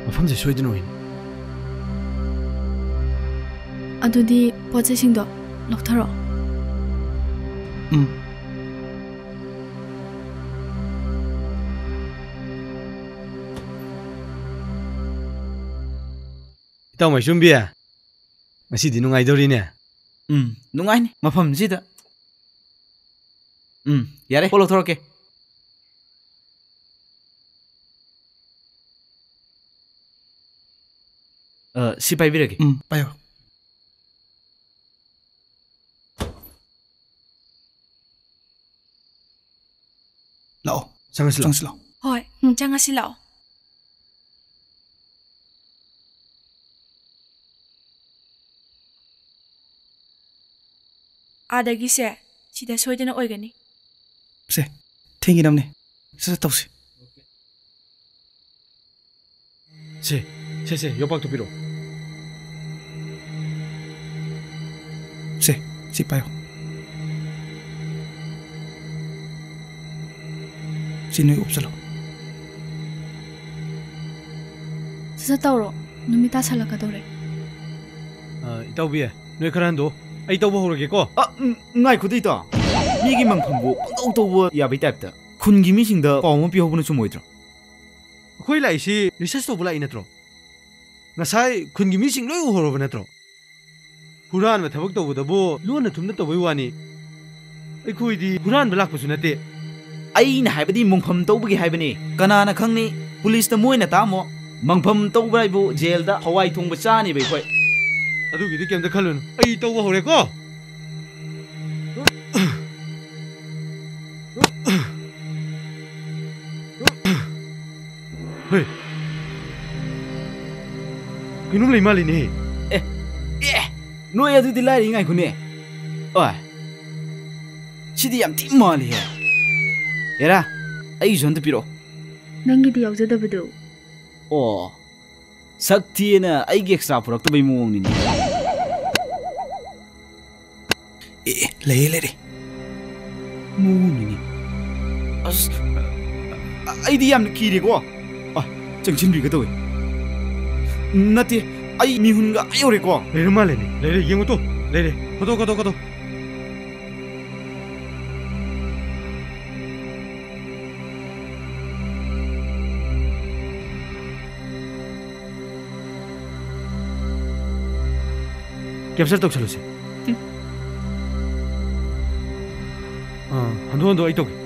ꯃꯐꯝꯁꯦ ꯁꯣꯏꯗꯅ ꯑꯣꯏꯅꯤ ꯑꯗꯨꯗꯤ ꯄꯣꯠꯆꯩꯁꯤꯡꯗꯣ ꯂꯧꯊꯔꯣ ꯏꯇꯥꯎ ꯃꯥꯏꯁꯨꯝꯕꯤ ꯉꯁꯤꯗꯤ ꯅꯨꯡꯉꯥꯏꯗꯧꯔꯤꯅꯦ ꯅꯨꯡꯉꯥꯏꯅꯤ ꯃꯐꯝꯁꯤꯗ ꯌꯥꯔꯦ ꯄꯣꯠ ꯂꯧꯊꯣꯔꯛꯀꯦ ꯁꯤ ꯄꯥꯏꯕꯤꯔꯒꯦ ꯄꯥꯏꯌꯣ ꯂꯥꯛꯑꯣ ꯆꯪꯉꯁꯤ ꯂꯥꯛꯑꯣ ꯍꯣꯏ ꯆꯪꯉꯁꯤ ꯂꯥꯛꯑꯣ ꯑꯥꯗꯒꯤꯁꯦ ꯁꯤꯗ ꯁꯣꯏꯗꯅ ꯑꯣꯏꯒꯅꯤ ꯁꯦ ꯊꯦꯡꯒꯤꯅꯕꯅꯦ ꯁꯠ ꯇꯧꯁꯤ ꯁꯦ ꯌꯣꯄꯥꯛꯇꯣ ꯄꯤꯔꯛꯑꯣ ꯁꯤ ꯄꯥꯏꯌꯣ ꯁꯤ ꯅꯣꯏ ꯎꯞꯆꯜꯂꯣ ꯁꯠ ꯇꯧꯔꯣ ꯅꯨꯃꯤꯠ ꯇꯥꯁꯜꯂꯛꯀꯗꯧꯔꯦ ꯏꯇꯥꯎꯕꯤ ꯅꯣꯏ ꯈꯔ ꯍꯟꯗꯣ ꯑꯩ ꯇꯧꯕ ꯍꯧꯔꯒꯦꯀꯣ ꯉꯥꯏꯈꯣꯗ ꯏꯇꯥꯎ ꯃꯤꯒꯤ ꯃꯪꯐꯝꯕꯨ ꯄꯪꯇꯧ ꯇꯧꯕ ꯌꯥꯕꯩ ꯇꯥꯏꯞꯇ ꯈꯨꯟꯒꯤ ꯃꯤꯁꯤꯡꯗ ꯄꯥꯎ ꯑꯃ ꯄꯤꯍꯧꯕꯅ ꯆꯨꯝꯃꯣꯏꯗ꯭ꯔꯣ ꯑꯩꯈꯣꯏ ꯂꯥꯛꯏꯁꯤ ꯔꯤꯁꯔꯁ ꯇꯧꯕ ꯂꯥꯛꯏ ꯅꯠꯇ꯭ꯔꯣ ꯉꯁꯥꯏ ꯈꯨꯟꯒꯤ ꯃꯤꯁꯤꯡ ꯂꯣꯏ ꯎꯍꯧꯔꯕ ꯅꯠꯇ꯭ꯔꯣ ꯍꯨꯔꯥꯟꯕ ꯊꯕꯛ ꯇꯧꯕꯗꯕꯨ ꯂꯣꯟꯅ ꯊꯨꯝꯅ ꯇꯧꯕꯩ ꯋꯥꯅꯤ ꯑꯩꯈꯣꯏꯗꯤ ꯍꯨꯔꯥꯟꯕ ꯂꯥꯛꯄꯁꯨ ꯅꯠꯇꯦ ꯑꯩꯅ ꯍꯥꯏꯕꯗꯤ ꯃꯪꯐꯝ ꯇꯧꯕꯒꯤ ꯍꯥꯏꯕꯅꯤ ꯀꯅꯥꯅ ꯈꯪꯅꯤ ꯄꯨꯂꯤꯁꯇ ꯃꯣꯏꯅ ꯇꯥꯝꯃꯣ ꯃꯪꯐꯝ ꯇꯧꯕ ꯍꯥꯏꯕꯨ ꯖꯦꯜꯗ ꯍꯋꯥꯏ ꯊꯣꯡꯕ ꯆꯥꯅꯦꯕ ꯑꯩꯈꯣꯏ ꯑꯗꯨꯒꯤꯗꯤ ꯀꯩꯝꯇ ꯈꯜꯂꯨꯅꯨ ꯑꯩ ꯇꯧꯕ ꯍꯧꯔꯦꯀꯣ ꯍꯣꯏ ꯀꯩꯅꯣꯝ ꯂꯩ ꯃꯥꯜꯂꯤꯅꯦ ꯅꯣꯏ ꯑꯗꯨꯗꯤ ꯂꯥꯏꯔꯤ ꯉꯥꯏꯈꯣꯅꯦ ꯑꯣꯏ ꯁꯤꯗꯤ ꯌꯥꯝ ꯊꯤ ꯃꯥꯜꯂꯤꯍꯦ ꯑꯦꯔꯥ ꯑꯩꯒꯤꯁꯨ ꯑꯝꯇ ꯄꯤꯔꯛꯑꯣ ꯅꯪꯒꯤꯗꯤ ꯌꯥꯎꯖꯗꯕꯗꯣ ꯑꯣ ꯁꯛ ꯊꯤꯌꯦꯅ ꯑꯩꯒꯤ ꯑꯦꯛꯁꯇ꯭ꯔꯥ ꯄꯨꯔꯛꯇꯕꯩ ꯃꯑꯣꯡꯅꯤꯅꯦ ꯂꯩꯔꯦ ꯃꯑꯣꯡꯅꯤꯅꯦ ꯑꯁ ꯑꯩꯗꯤ ꯌꯥꯝꯅ ꯀꯤꯔꯦꯀꯣ ꯆꯪꯁꯤꯟꯕꯤꯒꯗꯧꯋꯦ ꯅꯠꯇꯦ ꯑꯩ ꯃꯤꯍꯨꯟꯒ ꯌꯧꯔꯦꯀꯣ ꯂꯩꯔ ꯃꯥꯜꯂꯦꯅꯦ ꯂꯩꯔꯦ ꯌꯦꯡꯉꯨ ꯇꯣ ꯂꯩꯔꯦ ꯀꯗꯣ 캡처 ꯇꯧꯁꯜꯂꯨꯁꯦ ꯍꯟꯗꯣ ꯑꯩ ꯇꯧꯒꯦ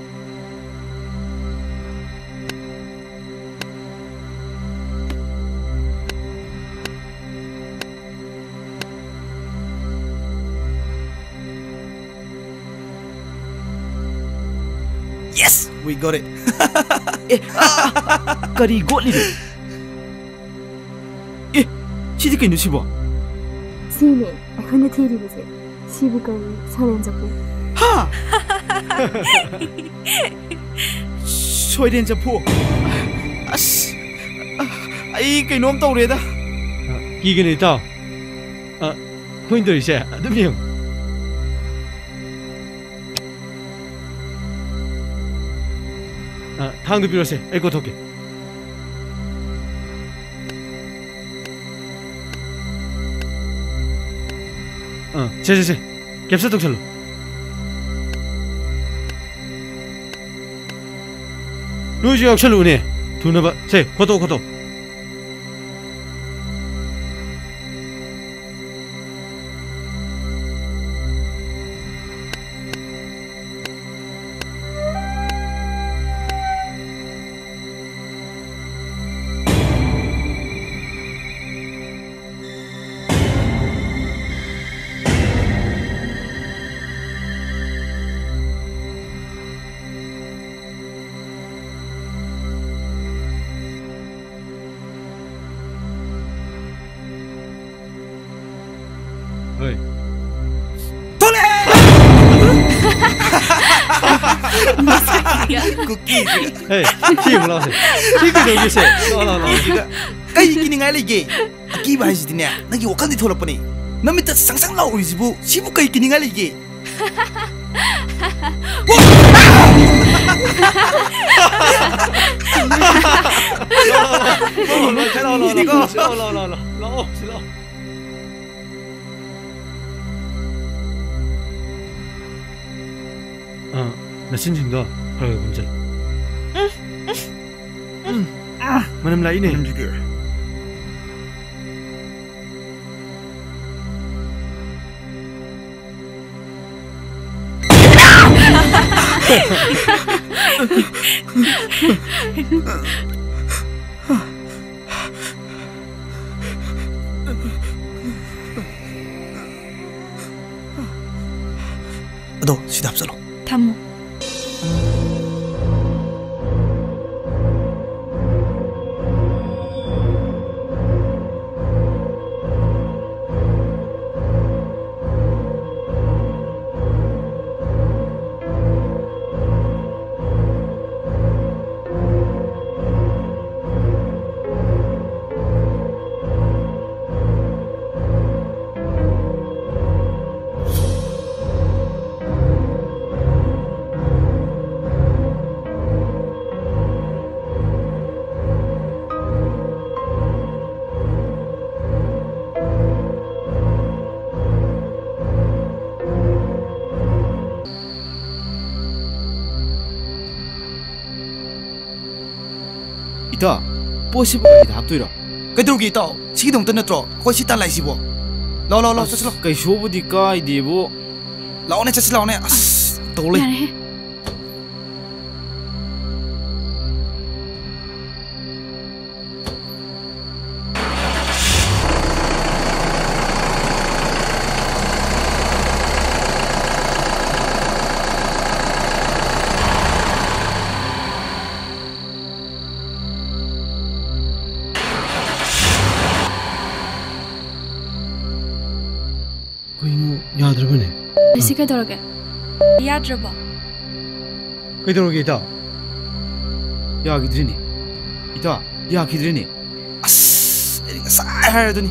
Yes, we got it. ꯀꯔꯤ ꯒꯣꯠꯂꯤꯅꯣ ꯁꯤꯗꯤ ꯀꯩꯅꯣ ꯁꯤꯕꯣ ꯁꯤꯅꯦ ꯑꯩꯈꯣꯏꯅ ꯊꯤꯔꯤꯕꯁꯦ ꯁꯤꯕꯨ ꯀꯧꯏ ꯁꯣꯏꯔꯦꯟ ꯆꯐꯨ ꯁꯣꯏꯔꯦꯟ ꯆꯐꯨ ꯑꯁ ꯑꯩ ꯀꯩꯅꯣꯝ ꯇꯧꯔꯦꯗ ꯀꯤꯒꯅꯤ ꯏꯇꯥꯎ ꯑꯩꯈꯣꯏꯅ ꯇꯧꯔꯤꯁꯦ ꯑꯗꯨꯝ ꯌꯦꯡꯉꯨ ꯊꯥꯡꯗꯨ ꯄꯤꯔꯣꯁꯦ ꯑꯩ ꯀꯣꯊꯣꯛꯀꯦ ꯁꯦ ꯀꯦꯞꯆꯔ ꯇꯧꯁꯜꯂꯨ ꯅꯣꯏꯁꯨ ꯌꯥꯎꯁꯜꯂꯨꯅꯦ ꯊꯨꯅꯕ ꯁꯦ ꯈꯣꯠꯇꯣꯛ Cookie. Hey, sih mulai sih. Sih kita udah sih. Lo. Kayak gini nggak lagi. Aki bahas ini ya. Nagi wakal di tolak pani. Namita sang lau ribu. Sibu kayak gini nggak lagi. Lo. 나 신진도 그래 문제. 만남 라이네. 너 시다 합살로. 담모. 이따 뽀시버리다 합도이라 그대로기 있다. 시기동 떠났더라. 거기 시단 라이시보. 라 쳤어. 그 쇼부디까 이디보 라오네 쳤어 라오네. 아스 돌래. 야드러버네. Isi kaidoraga? 야드러버. 그대로게 있다. 야기드리니 이따 야기드리니 아스 이거 싹 하더니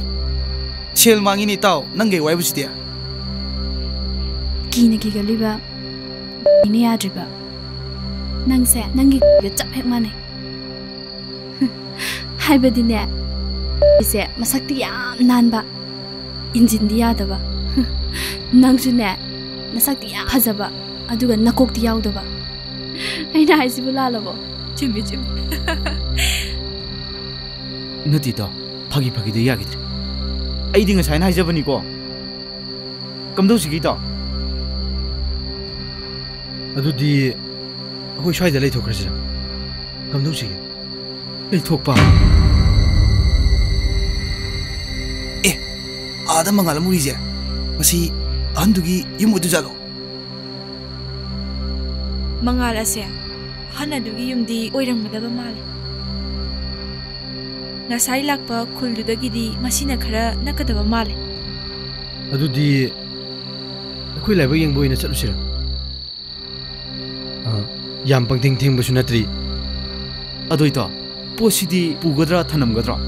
첼망이니 있다. 난게 와이브시디야. Kina kigaliba. Ini yadriba. Nangse nangi gacap hek mane. Haibadine. Ise masakti yam nanba. Injin di yadaba. Nangsune nasakti yam fazaba. Aduga nakokti yawdaba. Aina haisibu lalabo. Chimbi. 너디다 파기파기도 이야기들 아이딩은 사인 하이자버니고 깜도시기다 ꯑꯗꯨꯗꯤ ꯑꯩꯈꯣꯏ ꯁ꯭ꯋꯥꯏꯗ ꯂꯩꯊꯣꯛꯈ꯭ꯔꯁꯤꯔ ꯀꯝꯗꯧꯁꯤꯒꯦ ꯂꯩꯊꯣꯛꯄ 아다 망할 무리제 마시 한두기 유모두 자로 망할 아세 하나두기 юм디 오이랑마다바 말레 나사이 락바 쿨두다기디 마시나 khara nakadaba male ꯑꯗꯨꯗꯤ ꯑꯩꯈꯣꯏ ꯂꯥꯏꯕꯛ ꯌꯦꯡꯕ ꯑꯣꯏꯅ ꯆꯠꯂꯨꯁꯤꯔ ꯌꯥꯝ ꯄꯪꯊꯦꯡ ꯊꯦꯡꯕꯁꯨ ꯅꯠꯇ꯭ꯔꯤ ꯑꯗꯣꯏꯇ ꯄꯣꯠꯁꯤꯗꯤ ꯄꯨꯒꯗ꯭ꯔꯥ ꯊꯅꯝꯒꯗ꯭ꯔꯥ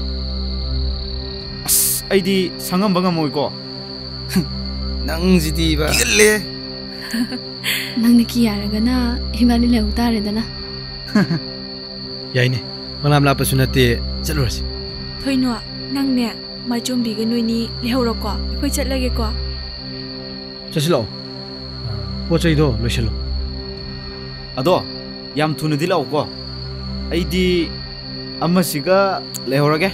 ꯑꯁ ꯑꯩꯗꯤ ꯁꯪꯉꯝꯕ ꯉꯝꯃꯣꯏꯀꯣ ꯅꯪꯁꯤꯗꯤꯕ 이글래 Nangni kiyaragana himani lehu taredana. ꯌꯥꯏꯅꯦ ꯃꯂꯥꯝ ꯂꯥꯞꯄꯁꯨ ꯅꯠꯇꯦ ꯆꯠꯂꯨꯔꯁꯤ thoinwa nangne machombi ga noini lehauroko akhoi chatlage ko ꯆꯠꯁꯤ ꯂꯥꯛꯑꯣ ꯄꯣꯠ ꯆꯩꯗꯣ ꯂꯣꯏꯁꯤꯜꯂꯣ ꯑꯗꯣ ꯌꯥꯝ ꯊꯨꯅꯗꯤ ꯂꯥꯛꯎꯀꯣ ꯑꯩꯗꯤ ꯑꯃꯁꯤꯒ ꯂꯩꯍꯧꯔꯒꯦ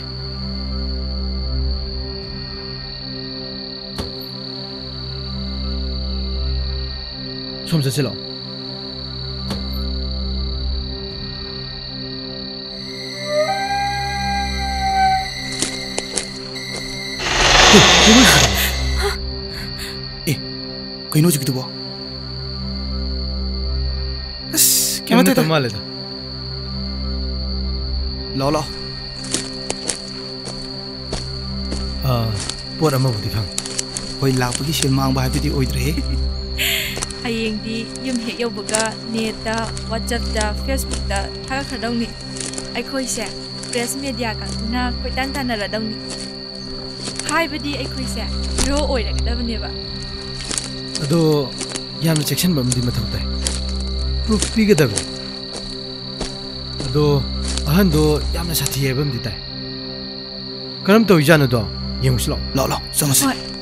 좀 ꯆꯠꯁꯤ ꯂꯥꯛꯑꯣ 그이노 지기도 봐 아스 개맞다 말래다 라라 ꯄꯣꯠ ꯑꯃꯕꯨꯗꯤ ꯐꯪ ꯍꯣꯏ ꯂꯥꯛꯄꯒꯤ ꯁꯦꯜ ꯃꯥꯡꯕ ꯍꯥꯏꯕꯗꯤ ꯑꯣꯏꯗ꯭ꯔꯦ ꯍꯌꯦꯡꯗꯤ ꯌꯨꯝ ꯍꯦꯛ ꯌꯧꯕꯒ ꯅꯦꯠꯇ ꯋꯥꯆꯞꯇ ꯐꯦꯁꯕꯨꯛꯇ ꯊꯥꯒꯠꯈ꯭ꯔꯗꯧꯅꯤ ꯑꯩꯈꯣꯏꯁꯦ ꯄ꯭ꯔꯦꯁ ꯃꯦꯗꯤꯌꯥ ꯀꯥꯡꯕꯨꯅ ꯀꯣꯏꯇꯥꯟ ꯇꯥꯟꯅꯔꯗꯧꯅꯤ ꯍꯥꯏꯕꯗꯤ ꯑꯩꯈꯣꯏꯁꯦ ꯍꯤꯔꯣ ꯑꯣꯏꯔꯒꯗꯕꯅꯦꯕ ꯑꯗꯣ ꯌꯥꯝꯅ ꯆꯦꯛꯁꯤꯟꯕ ꯑꯃꯗꯤ ꯃꯊꯧ ꯇꯥꯏ ꯄ꯭ꯔꯨꯐ ꯄꯤꯒꯗꯕ ꯑꯗꯣ ꯑꯍꯟꯗꯣ ꯌꯥꯝꯅ ꯁꯥꯊꯤ ꯍꯥꯏꯕ ꯑꯃꯗꯤ ꯇꯥꯏ ꯀꯔꯝ ꯇꯧꯏꯖꯥꯠꯅꯣꯗꯣ ꯌꯦꯡꯉꯨꯁꯤ ꯂꯥꯛꯑꯣ ꯂꯥꯛꯑꯣ ꯆꯪꯉꯁꯤ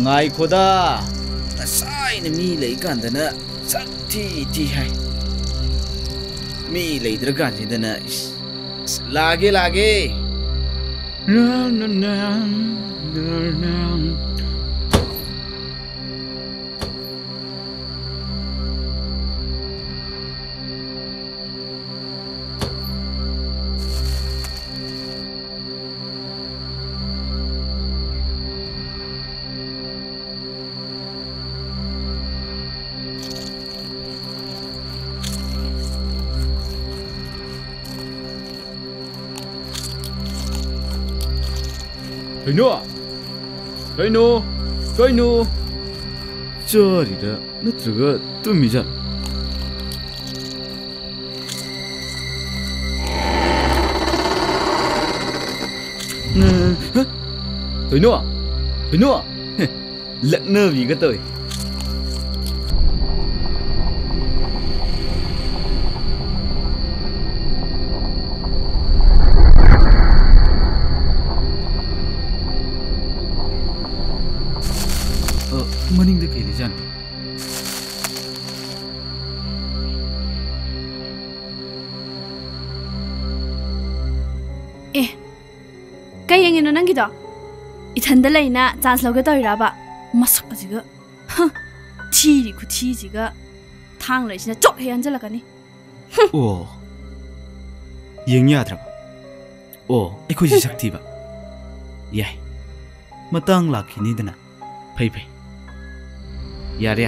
ꯉꯥꯏꯈꯣꯗ ꯉꯁꯥꯏꯅ ꯃꯤ ꯂꯩꯀꯥꯟꯗꯅ ꯁꯛ ꯊꯤ ꯍꯥꯏ ꯃꯤ ꯂꯩꯇ꯭ꯔꯀꯥꯟꯁꯤꯗꯅ ꯂꯥꯛꯑꯒꯦ ꯀꯩꯅꯣ ꯆꯥꯔꯤꯔ ꯅꯠꯇ꯭ꯔꯒ ꯇꯨꯝꯃꯤꯖꯥꯠ ꯀꯩꯅꯣ ꯂꯛꯅꯕꯤꯒ ꯇꯧꯏ मनिंग कहीं जान कई येंगिनो नंगिदो इथंदा लेना चांस लौगे तोइराबा मसक अजिगा थीरी खुथीजिगा थांग लेसिना चोक हे अंजलकनी ओ येंग याद्रब ओ एखोजि शक्तिबा याय मतंग लाखिनिदना फै यारे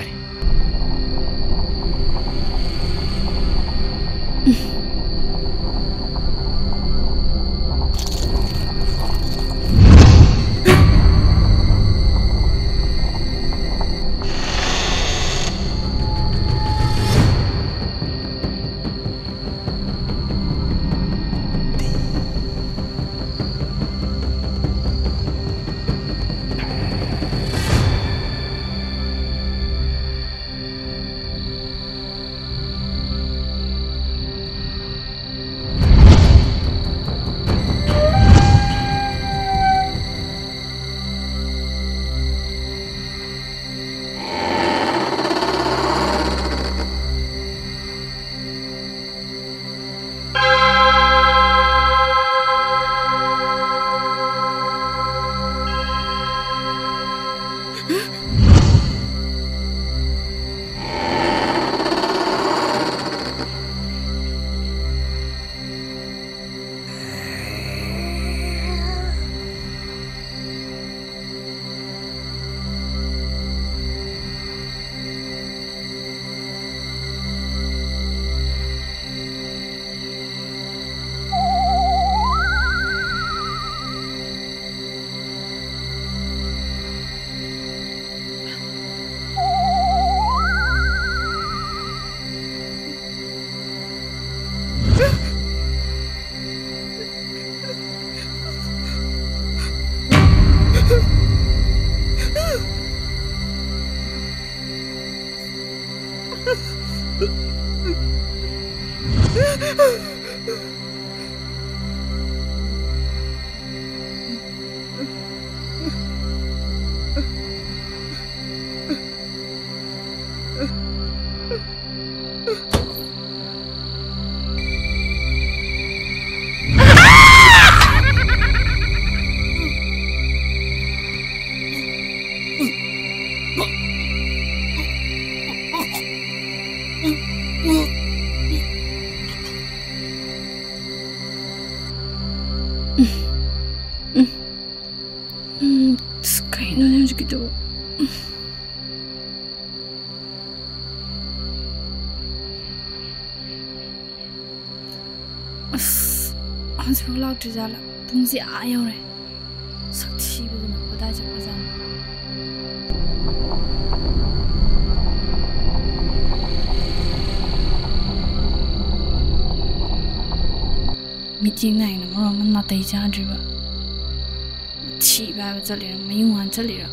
ꯍꯧꯖꯤꯛꯐꯥꯎ ꯂꯥꯛꯇ꯭ꯔꯤꯖꯥꯠꯂꯥ ꯄꯨꯡꯁꯦ ꯌꯧꯔꯦ ꯁꯛ ꯊꯤꯕꯗꯨꯅ ꯀꯗꯥꯏ ꯆꯠꯈ꯭ꯔꯖꯥꯠꯅꯣ ꯃꯤꯠꯌꯦꯡ ꯅꯥꯏꯅ ꯃꯔꯣꯜ ꯑꯃ ꯅꯥꯇꯩ ꯆꯥꯗ꯭ꯔꯤꯕ ꯊꯤꯕ ꯍꯥꯏꯕ ꯆꯠꯂꯤꯔ ꯃꯌꯨꯡ ꯍꯥꯟ ꯆꯠꯂꯤꯔ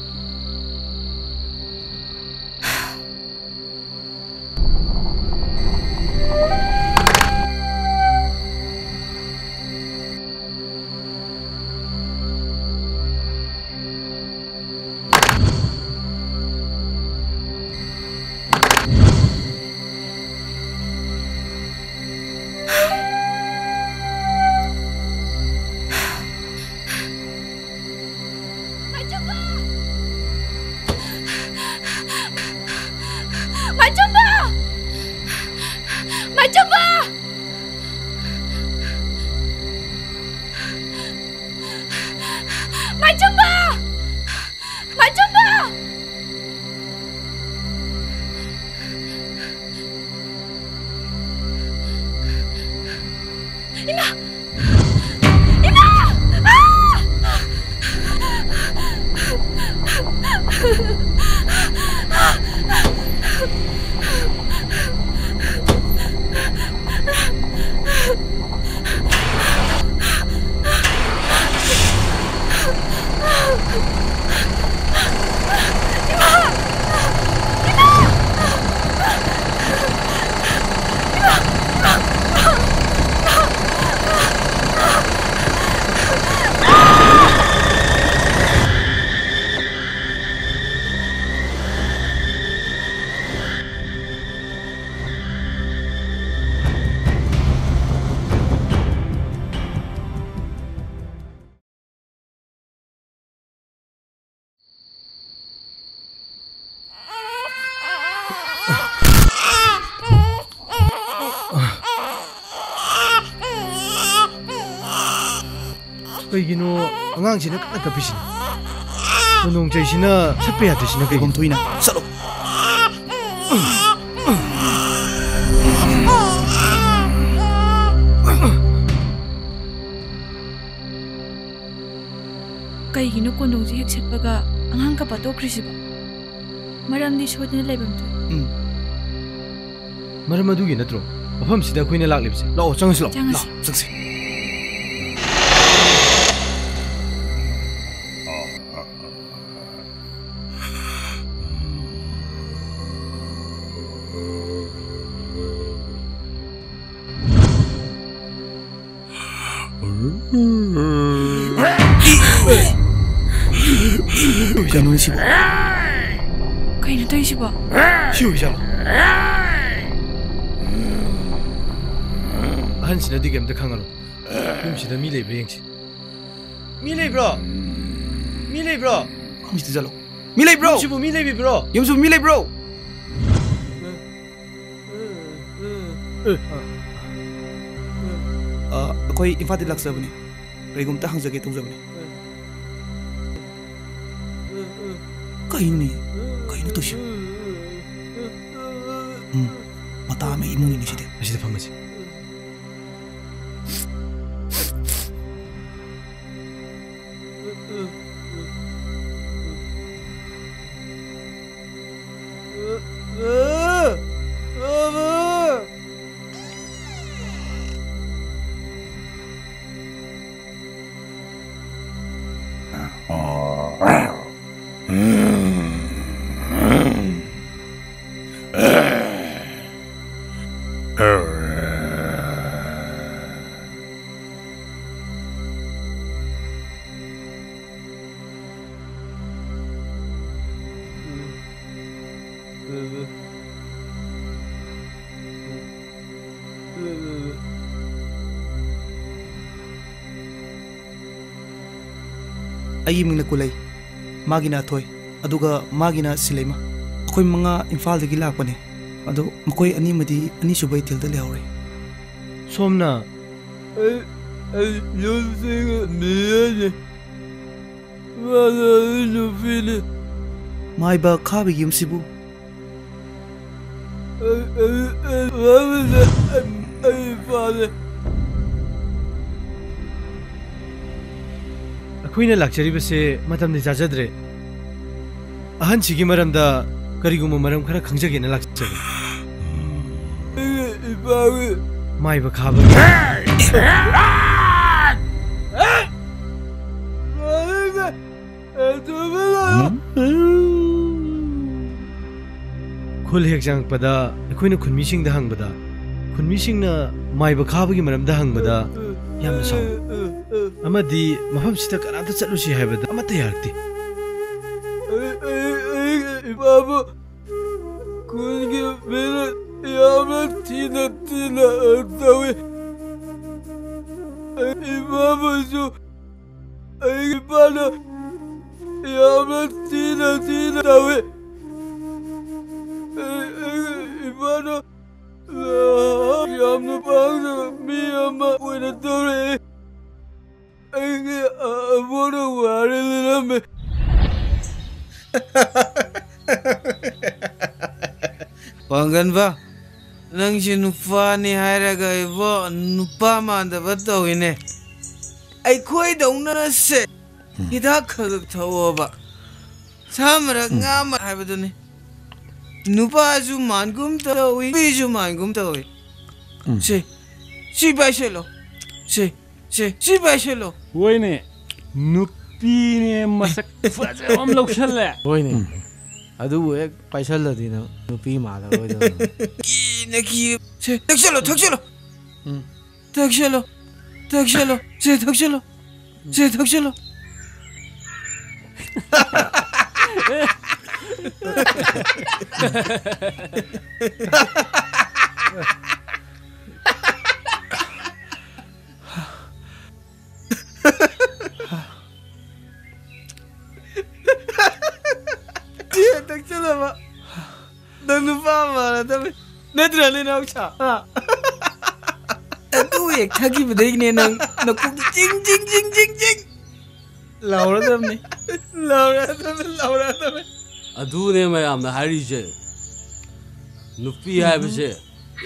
ꯀꯩꯒꯤꯅꯣ ꯑꯉꯥꯡꯁꯤꯅ ꯀꯟꯅ ꯀꯞꯄꯤꯁꯤꯅ ꯅꯣꯡꯆꯩꯁꯤꯅ ꯆꯠꯄ ꯌꯥꯗ꯭ꯔꯤꯁꯤꯅ ꯀꯩꯒꯤꯅꯣ ꯊꯣꯏꯅ ꯆꯠꯂꯣ ꯀꯩꯒꯤꯅꯣ ꯀꯣꯟꯗꯣꯡꯁꯦ ꯍꯦꯛ ꯁꯦꯠꯄꯒ ꯑꯉꯥꯡ ꯀꯞꯄ ꯇꯣꯛꯈ꯭ꯔꯤꯁꯤꯕꯣ ꯃꯔꯝꯗꯤ ꯁꯣꯏꯗꯅ ꯂꯩꯐꯝ ꯊꯣꯛꯏ ꯃꯔꯝ ꯑꯗꯨꯒꯤ ꯅꯠꯇ꯭ꯔꯣ ꯃꯐꯝꯁꯤꯗ ꯑꯩꯈꯣꯏꯅ ꯂꯥꯛꯂꯤꯕꯁꯦ ꯂꯥꯛꯑꯣ ꯆꯪꯉꯁꯤ ꯂꯥꯛꯑꯣ ꯆꯪꯁꯤ 그놈의 시보 그이는 또 이시보 시오이잖아 한시나 되게 엄청 강하로 음시다 미래브로 행시 미래브로 미래브로 음시다 잘로 미래브로 음시보 미래브로 염수 미래브로 거의 인파들 락서브니 그리고 딱 항저게 동서브니 kaino to siya mata may imong ini siya asyida pamasi ꯑꯩꯒꯤ ꯃꯤꯡꯅ ꯀꯨꯂꯩ ꯃꯥꯒꯤꯅ ꯑꯊꯣꯏ ꯑꯗꯨꯒ ꯃꯥꯒꯤꯅ ꯁꯤꯂꯩꯃ ꯑꯩꯈꯣꯏ ꯃꯉꯥ ꯏꯝꯐꯥꯜꯗꯒꯤ ꯂꯥꯛꯄꯅꯦ ꯑꯗꯣ ꯃꯈꯣꯏ ꯑꯅꯤꯃꯗꯤ ꯑꯅꯤꯁꯨꯕ ꯏꯊꯦꯜꯗ ꯂꯩꯍꯧꯔꯦ ꯁꯣꯝꯅ ꯃꯥꯏꯕ ꯈꯥꯕꯒꯤ ꯌꯨꯝꯁꯤꯕꯨ ꯑꯩꯈꯣꯏꯅ ꯂꯥꯛꯆꯔꯤꯕꯁꯦ ꯃꯇꯝꯗꯤ ꯆꯥꯖꯗ꯭ꯔꯦ ꯑꯍꯟꯁꯤꯒꯤ ꯃꯔꯝꯗ ꯀꯔꯤꯒꯨꯝꯕ ꯃꯔꯝ ꯈꯔ ꯈꯪꯖꯒꯦꯅ ꯂꯥꯛꯆꯕꯅꯤ ꯃꯥꯏꯕ ꯈꯥꯕ ꯈꯨꯜ ꯍꯦꯛ ꯆꯪꯉꯛꯄꯗ ꯑꯩꯈꯣꯏꯅ ꯈꯨꯟꯃꯤꯁꯤꯡꯗ ꯍꯪꯕꯗ ꯈꯨꯟꯃꯤꯁꯤꯡꯅ ꯃꯥꯏꯕ ꯈꯥꯕꯒꯤ ꯃꯔꯝꯗ ꯍꯪꯕꯗ ꯌꯥꯝꯅ ꯁꯥꯎꯏ ꯑꯃꯗꯤ ꯃꯐꯝꯁꯤꯗ ꯀꯅꯥꯝꯇ ꯆꯠꯂꯨꯁꯤ ꯍꯥꯏꯕꯗ ꯑꯃꯠꯇ ꯌꯥꯔꯛꯇꯦ 이바보 군기 베르 야마 티나 어떠위 이바보주 이바나 야마 티나 왜 이바나 야마 방사 미야마 왜나 또래 이게 아무로 와르르면 Wangan nang si nupa ni hairaga ibo nupa manda bato ine. Ay koi daw na se hidak kagak tawo ba. Samara ngama haibado ni. Nupa ju mangum tawi, biju mangum tawi. Si baishelo. Si baishelo. Woine nupi masak fazam lokshalla. Woine. Adu ek paisal di na nupi mala oido. Ki takshalo. Takshalo. Nang nupa mala tabi. Nadrali na ucha. Atu ek thagi badai ne nang nakuk jing. Laura tamne. Adu ne mayam na hari je. Nupi hai bse.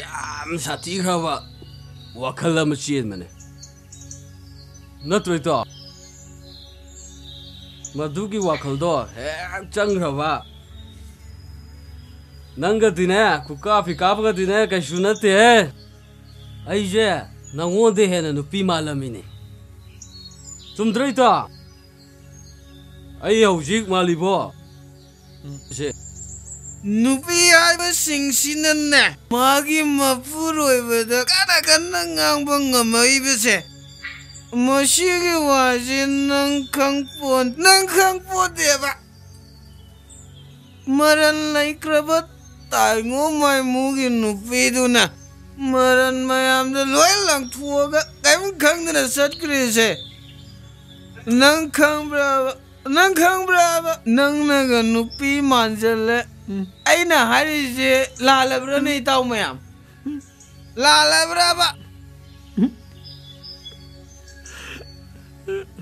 Yam sati khaba. Wakhala machien mane. Natrito. Madugi wakhal do hek chang khaba. Nanga dine kuka fikapga dine ka shunate hai. Aije nangonde hai na nupi malamine. Tumdraita. Ai hojik malibo. Se Nupi ai ba singsinan ne. Magi mapuroi beda kana ngangbang ngamai bese. Masigi wajin nang kangpon deba. Maran lai krabat taingo mai mugi nupi duna. Maran mayam da loy lang tuaga kaim kang na satkri se. Nang kang brava nang naga nupi manjale. Aina hari se lalabra nei tau mayam. Lalabra ba.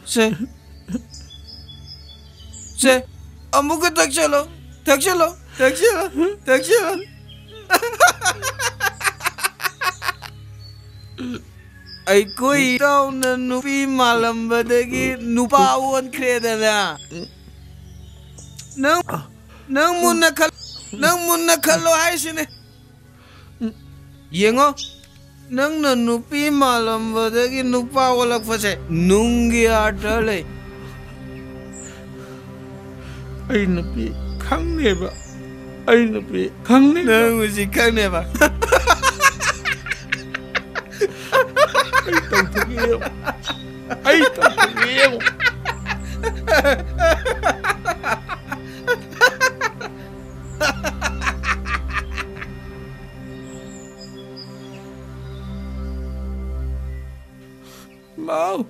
Se amuka takshalo. Ay koi tau na nupi malam badagi nupa won kredana. Nang munna kalo hai sine. Yengo nang na nupi malam badagi nupa walak fase nungi atale. Ay nupi khang neba. Nang usi khang neba. Ay tau Mau.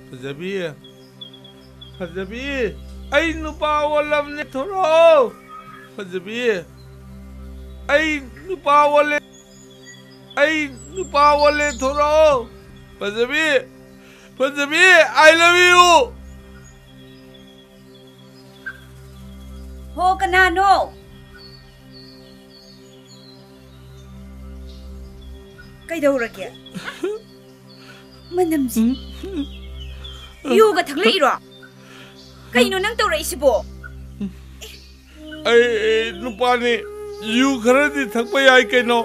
Fazabi. Ay nupa walam ne thoro. Fazabi. Ay nupa wale thoro. Fazabi, I love you. Ho kanano. ꯀꯩꯗꯧꯔꯒꯦ ꯃꯅꯝꯁꯤ ꯌꯨꯒ ꯊꯛꯂꯛꯏꯔꯣ ꯀꯩꯅꯣ ꯅꯪ ꯇꯧꯔꯛꯏꯁꯤꯕꯣ ꯑꯩ ꯅꯨꯄꯥꯅꯤ U ꯈꯔꯗꯤ ꯊꯛꯄ ꯌꯥꯏ ꯀꯩꯅꯣ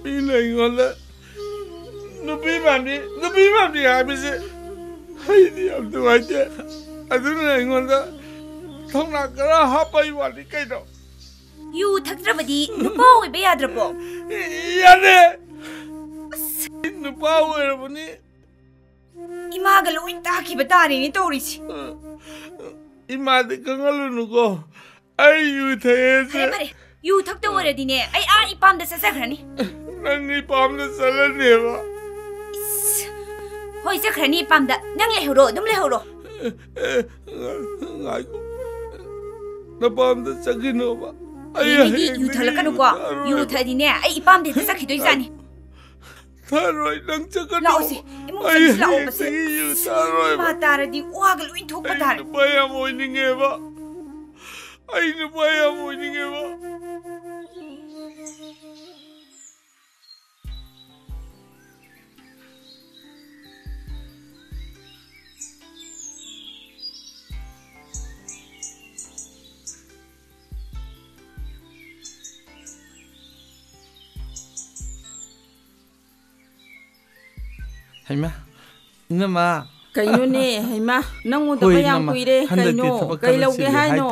ꯃꯤꯅ ꯑꯩꯉꯣꯟꯗ ꯅꯨꯄꯤ ꯃꯥꯟꯕꯤ ꯍꯥꯏꯕꯁꯦ ꯑꯩꯗꯤ ꯌꯥꯝ ꯅꯨꯡꯉꯥꯏꯇꯦ ꯑꯗꯨꯅ ꯑꯩꯉꯣꯟꯗ ꯊꯧꯅꯥ ꯈꯔ ꯍꯥꯞꯄꯩ ꯋꯥꯅꯤ ꯀꯩꯅꯣ ꯌꯨ ꯊꯛꯇ꯭ꯔꯕꯗꯤ ꯅꯨꯄꯥ ꯑꯣꯏꯕ ꯌꯥꯗ꯭ꯔꯕꯣ ꯌꯥꯗꯦ ꯅꯨꯄꯥ ꯑꯣꯏꯔꯕꯅꯤ 이마가 로이 딱히바 따리니 또리지. 이마도 강할루누고 아이 유태에서. 그래 유탁도 오래디네. 아이 이 밤도 싸싸그러니. 난 이 밤도 싸라니와. 호이 싸그러니 이 밤다. 낭 레후로 놈 레후로. 아이고 나 밤도 싸기노바. 아이 유탈라카누고 유타디네. 아이 이 밤도 싸기도 있자니. 타로이 낭짝가 나오시 이몽san지 나오버세 타로이 마따라디 와글 윈 톡바 타리 뭐야 모이닝해봐 아이는 뭐야 모이닝해봐 Haima, nama. Kaino ne, Haima, nangu da bayang kuire, kaino, kailau ke haino.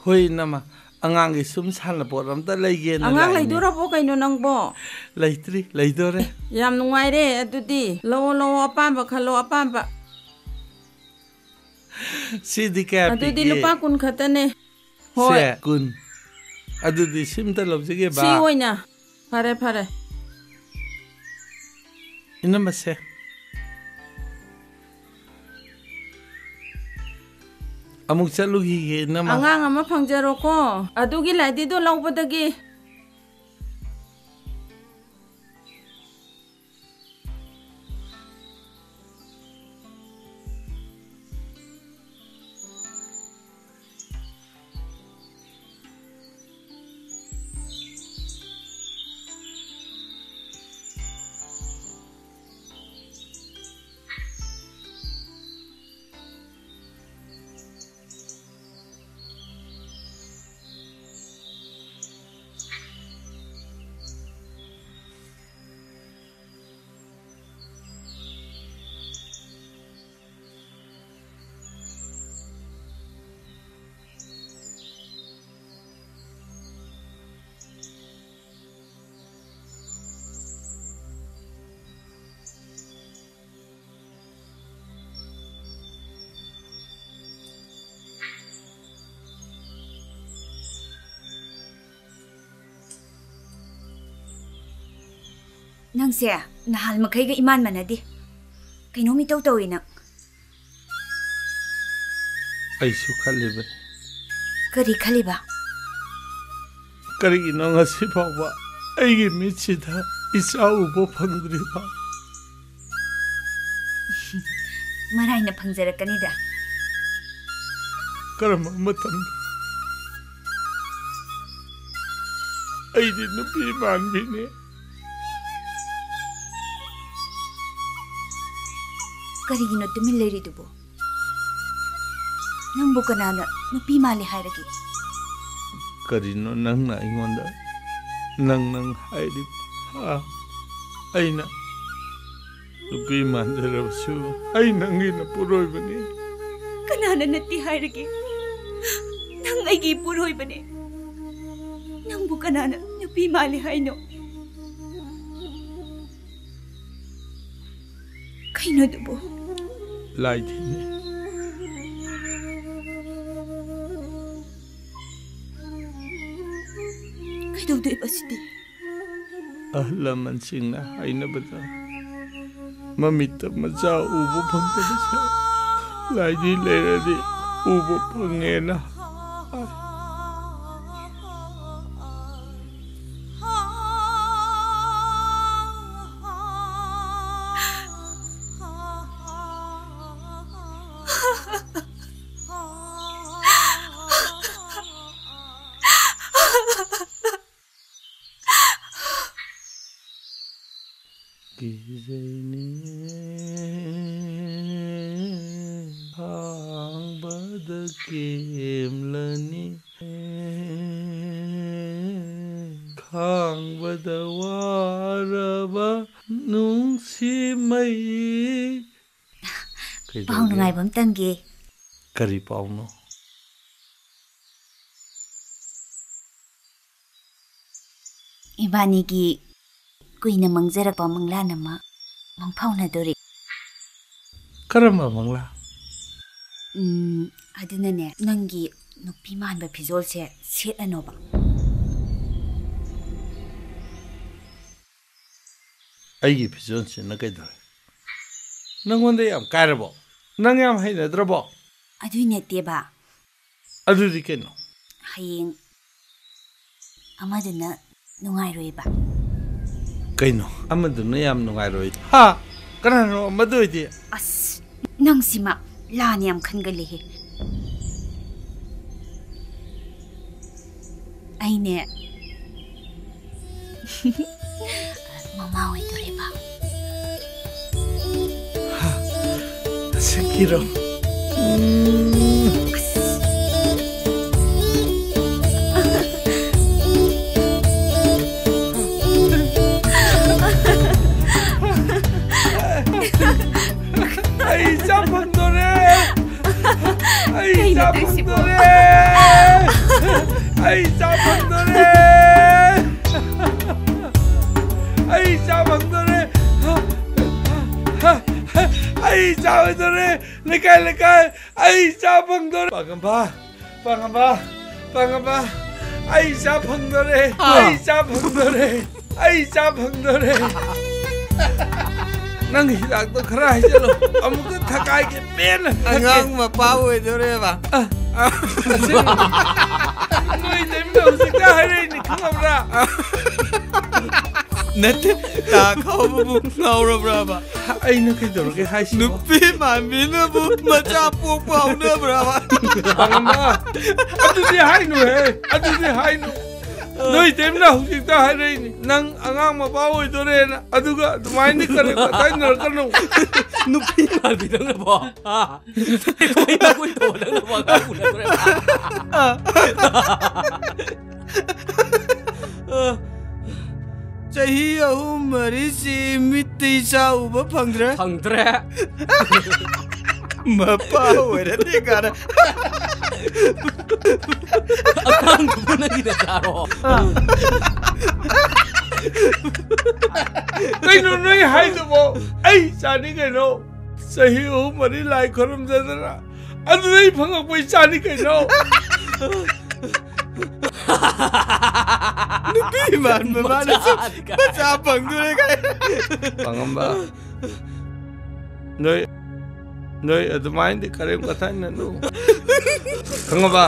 Hoi nama, angang isum san la boram ta lagi na. Angang lay dura po kaino nang bo. Laitri, laidore. Yam nungay re, adudi, lawo apamba, kalo apamba. Si di ka. Adudi lupa kun katane. Hoi. Kun. Adudi sim ta lop sige ba. Si hoi na, pare. Ina masih. Amuk chalu hi nama. Angang ama pangjaro ko. Adugi ladi do lau padagi. ꯅꯪꯁꯦ ꯅꯍꯥꯟ ꯃꯈꯩꯒ ꯏꯃꯥꯟ ꯃꯥꯟꯅꯗꯦ ꯀꯩꯅꯣꯝ ꯏꯇꯧ ꯇꯧꯏ ꯅꯪ ꯑꯩꯁꯨ ꯈꯜꯂꯤꯕꯅꯤ ꯀꯔꯤ ꯈꯜꯂꯤꯕ ꯀꯔꯤꯒꯤꯅꯣ ꯉꯁꯤ ꯐꯥꯎꯕ ꯑꯩꯒꯤ ꯃꯤꯠꯁꯤꯗ ꯏꯆꯥ ꯎꯕ ꯐꯪꯗ꯭ꯔꯤꯕ ꯃꯔꯥꯏꯅ ꯐꯪꯖꯔꯛꯀꯅꯤꯗ ꯀꯔꯝꯕ ꯃꯇꯝꯗ ꯑꯩꯗꯤ ꯅꯨꯄꯤ ꯃꯥꯟꯕꯤꯅꯤ ꯀꯔꯤꯒꯤꯅꯣ ꯇꯨꯃꯤꯟ ꯂꯩꯔꯤꯗꯨꯕꯣ ꯅꯪꯕꯨ ꯀꯅꯥꯅ ꯅꯨꯄꯤ ꯃꯥꯜꯂꯦ ꯍꯥꯏꯔꯒꯦ ꯀꯔꯤꯅꯣ ꯅꯪꯅ ꯑꯩꯉꯣꯟꯗ ꯅꯪ ꯍꯥꯏꯔꯤꯕ ꯑꯩꯅ ꯅꯨꯄꯤ ꯃꯥꯟꯖꯔꯕꯁꯨ ꯑꯩ ꯅꯪꯒꯤ ꯅꯄꯨꯔꯣꯏꯕꯅꯤ ꯀꯅꯥꯅ ꯅꯠꯇꯦ ꯍꯥꯏꯔꯒꯦ ꯅꯪ ꯑꯩꯒꯤ ꯏꯄꯨꯔꯣꯏꯕꯅꯦ ꯅꯪꯕꯨ ꯀꯅꯥꯅ ꯅꯨꯄꯤ ꯃꯥꯜꯂꯦ ꯍꯥꯏꯅꯣ ꯀꯩꯅꯣꯗꯨꯕꯣ ꯂꯥꯏꯗꯤꯅꯦ ꯀꯩꯗꯧꯗꯣꯏꯕ ꯁꯤꯗꯤ ꯑꯍꯜ ꯂꯃꯟꯁꯤꯡꯅ ꯍꯥꯏꯅꯕꯗ ꯃꯃꯤꯠꯇ ꯃꯆꯥ ꯎꯕ ꯐꯪꯗꯕꯁꯦ ꯂꯥꯏꯗꯤ ꯂꯩꯔꯗꯤ ꯎꯕ ꯐꯪꯉꯦꯅ ꯀꯤꯖꯩꯅꯤ ꯍꯥꯡꯕꯗ ꯀꯦꯝꯂꯅꯤ ꯈꯥꯡꯕꯗ ꯋꯥꯔꯕ ꯅꯨꯡꯁꯤꯃꯩ ꯄꯥꯎ ꯅꯨꯡꯉꯥꯏꯕ ꯑꯝꯇꯪꯒꯤ ꯀꯔꯤ ꯄꯥꯎꯅꯣ 이반이기 꾸이는 멍제락바 멍라나마 멍파우나도리 그러면 멍라 아드나네 넌기 높이만바 비졸세 셋아노바 ꯑꯩꯒꯤ ꯐꯤꯖꯣꯜꯁꯤꯅ ꯀꯩꯗꯧꯔꯦ ꯅꯪꯉꯣꯟꯗ ꯌꯥꯝ ꯀꯥꯏꯔꯕꯣ ꯅꯪ ꯌꯥꯝ ꯍꯩꯅꯗ꯭ꯔꯕꯣ ꯑꯗꯨꯏ ꯅꯠꯇꯦꯕ ꯑꯗꯨꯗꯤ ꯀꯩꯅꯣ ꯍꯌꯦꯡ ꯑꯃꯗꯨꯅ ꯅꯨꯡꯉꯥꯏꯔꯣꯏꯕ ꯀꯩꯅꯣ ꯑꯃꯗꯨꯅ ꯌꯥꯝ ꯅꯨꯡꯉꯥꯏꯔꯣꯏ ꯍꯥ ꯀꯅꯥꯅꯣ ꯑꯃꯗꯨ ꯑꯣꯏꯗꯤ ꯑꯁ ꯅꯪꯁꯤꯃ ꯂꯥꯟ ꯌꯥꯝ ꯈꯟꯒꯠꯂꯦꯍꯦ ꯑꯩꯅꯦ ꯃꯃꯥ ꯑꯣꯏꯗꯣꯔꯦꯕ 새끼로 아이 짬뽕도래 아이 짬뽕도래 아이 짬뽕도래 아이 짬뽕도래 아이 짬뽕도래 lekai ai cha phangdore pangamba ai cha phangdore nang hidak to khara hajalo amuk thakai ke pen angang ma pa oidore ba noi dem no sikta hare ni khamra nete ta khawbu ngawra ba ai na kai dor ke hai si nupi mambina bu macha pok pauna brava pangamba adu di hai no noi dem na sikta hare ni nang angang ma pa oidore na aduga dumai ni kare tai nor kanu nupi mambina na ba koi na koi to na ba ka puna dore chahi ahum mari si mitti cha uba phangdre mapa oire de kara akang puna di daro kai no noi hai do bo ai chani kai no sahi ahum mari lai khoram jadara adu nei phangak pai chani kai no nupi man mana macha phangdre kai pangamba noi adumai de kare katha na no khangaba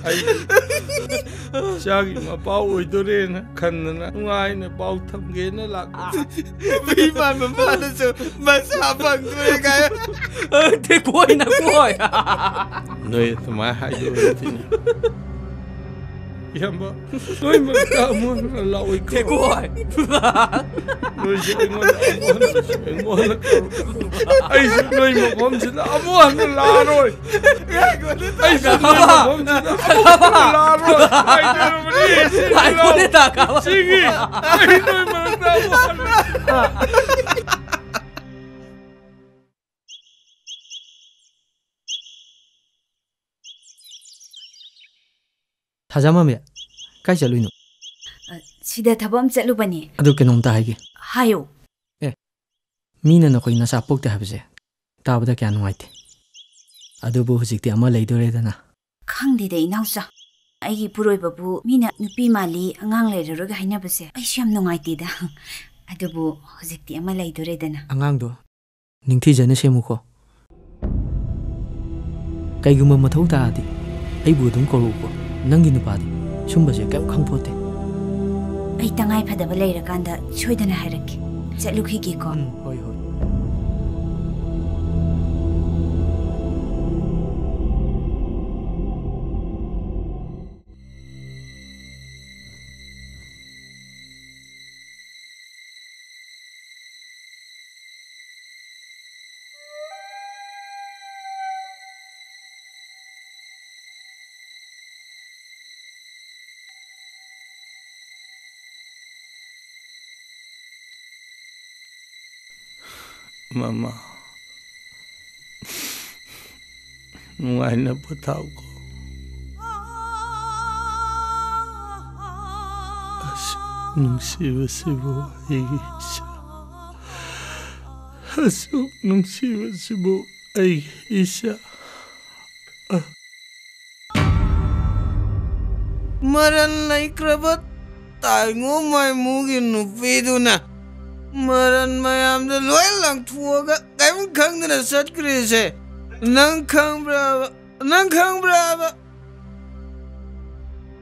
ai chagi ma pau oidore na khanna ngai na pau thamge na lak nupi man mana so macha phangdre kai te koi na koi noi adumai hai do tin yamba noi ma ta mo na lawi ko te koi noi je ngona ai se noi ma bom se da amo na la roi ai se ma bom se da amo la roi ai de mari ai ko ne ta ka sigi ai noi ma ta mo थाजामामे काय चलुइनो सिदा थबम चलुबनी अदु केनोमता हाइगे हायो ए मीना नखोइ नसा पोक्ते हाबसे ताबदा क्या नुआइते अदुबु हुजिकति अमा लेदोरेदना खंगदे इनाउसा आइगी पुरोइबबु मीना नुपी माली अंगांग लेररोगा हाइनाबसे आइसु याम नुआइतेदा अदुबु हुजिकति अमा लेदोरेदना अंगांगदो निंगथि सेमुखो कैगुम मथौ तादि आइबु दुम करुको नंगी नुपादी सुंबसे कैम खंगपोते आई तंगाई फदब लेरकांदा सोइदना हाइरके चलुखिगेको होय होय Mama. Nungaina pothao ko. Nungsiba-sibo aigi isa. Asuk nungsiba-sibo aigi isa. Maran laikrabat taingo mai mugi nupiduna. Maran mayam da loy lang thuaga kaim khangdana satkri se. Nang khang brava.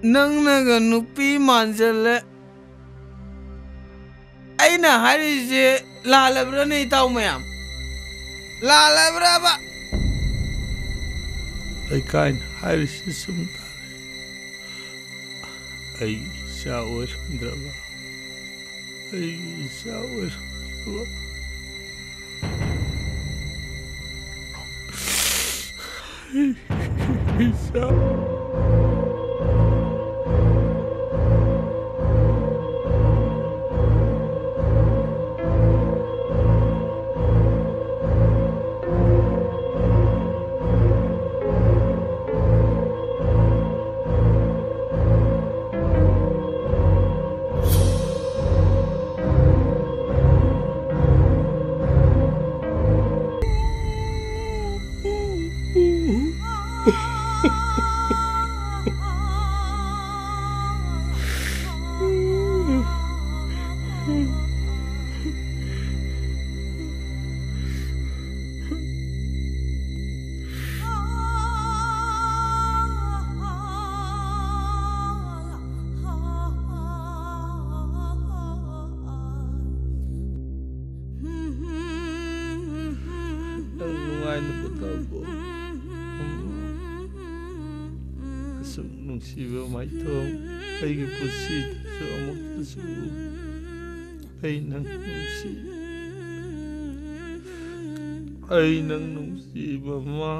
Nang naga nupi manjale. Aina hari se lalabra nahi tau mayam. Lalabra ba. Ai kain hari se sumta. Ai shawar draba. Ai shawar draba. Ai shawar. Nungsiba maitong aigi pusidashu amuktashu ai nang nungsiba ma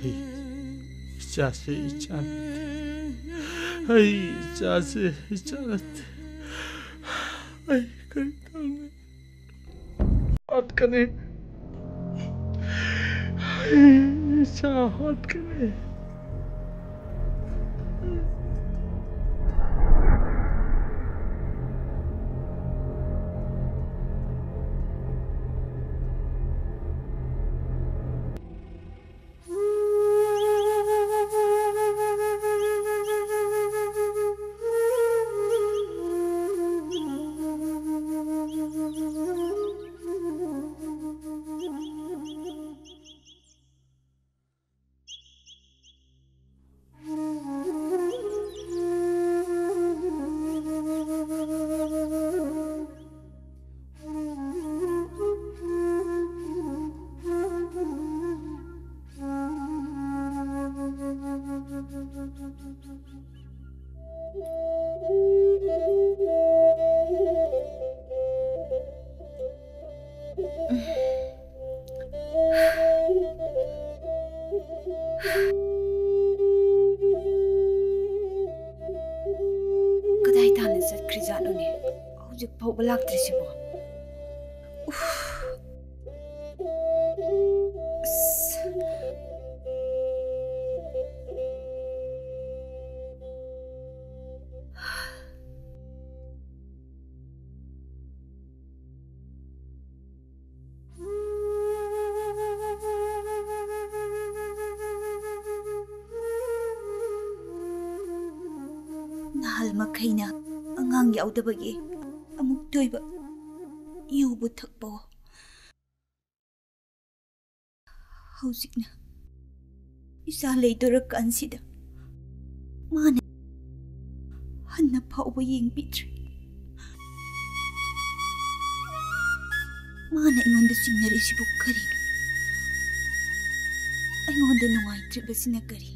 ai ichase Ai, jase, janate. Ai, kaitane. Hot kane. Ai, hot kane. Kadai tana zatkri janune. Hujik phau balak trisibo. Nahal makhaina angang yaudabagi amuk toiba yubu thakpo hausikna isa leidora kansida mana hanna phauba yengpitri mana ingonda singnarisibu karino aingonda nungaitribasina kari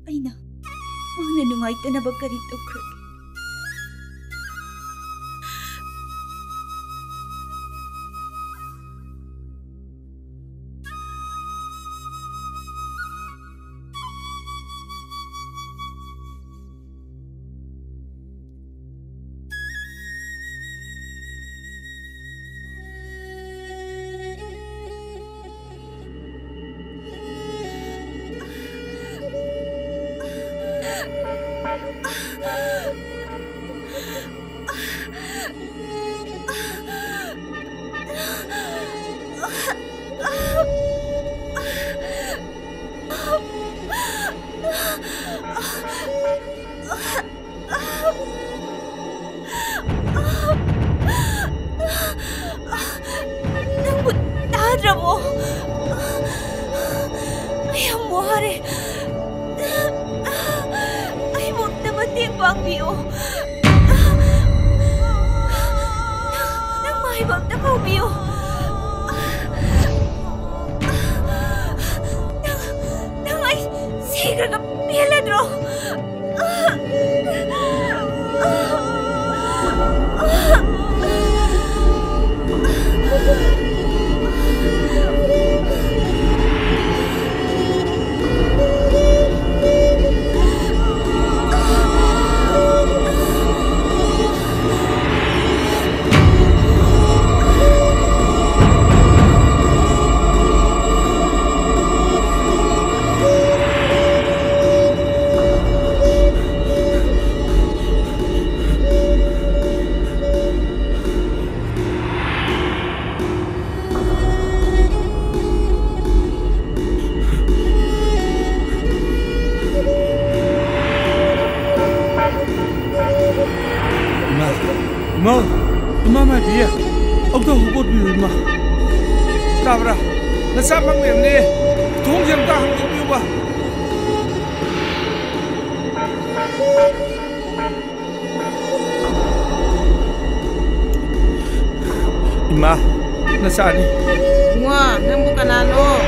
aina mana nungaitanaba kari tokhrage. 와레. 아이 못다 마팅 방비오. 낭 마이 못다 방비오. 낭 아이 세가가 미안하드로. Ima mai dia. Ông ta hụt bì mà. Ta bra. Nó sắp mang miệng đi. Thúng riêng ta không có biêu ba. Ima, nó sao đi? Nga, nang bukan ano.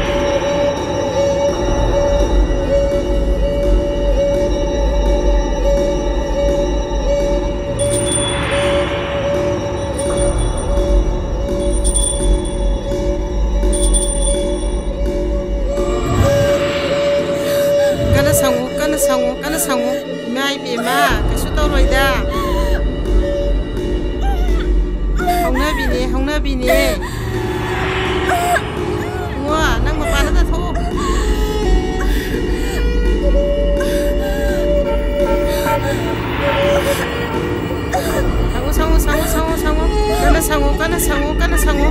Kana sangu, mai bima, kasu tau roida. Hong na bini. Wah, nang mapana ta tho. Sangu. Kana sangu.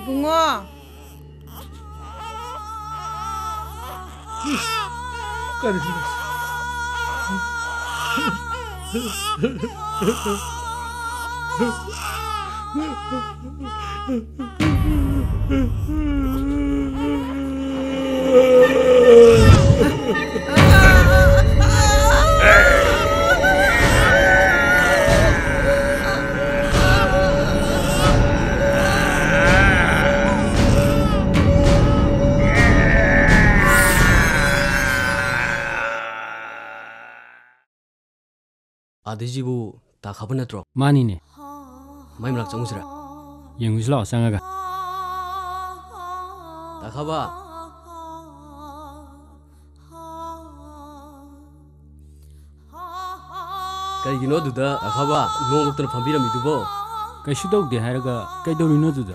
Bunga. Kan sini. 아디지부 다 가본 natro. 마니네. Mai malak changusira. Yengusla sangaga. 다 가봐. Kaigino duda 다 가봐. Nong doktor phambiramidubо. Kaisu dawde haraga kaidorino duda.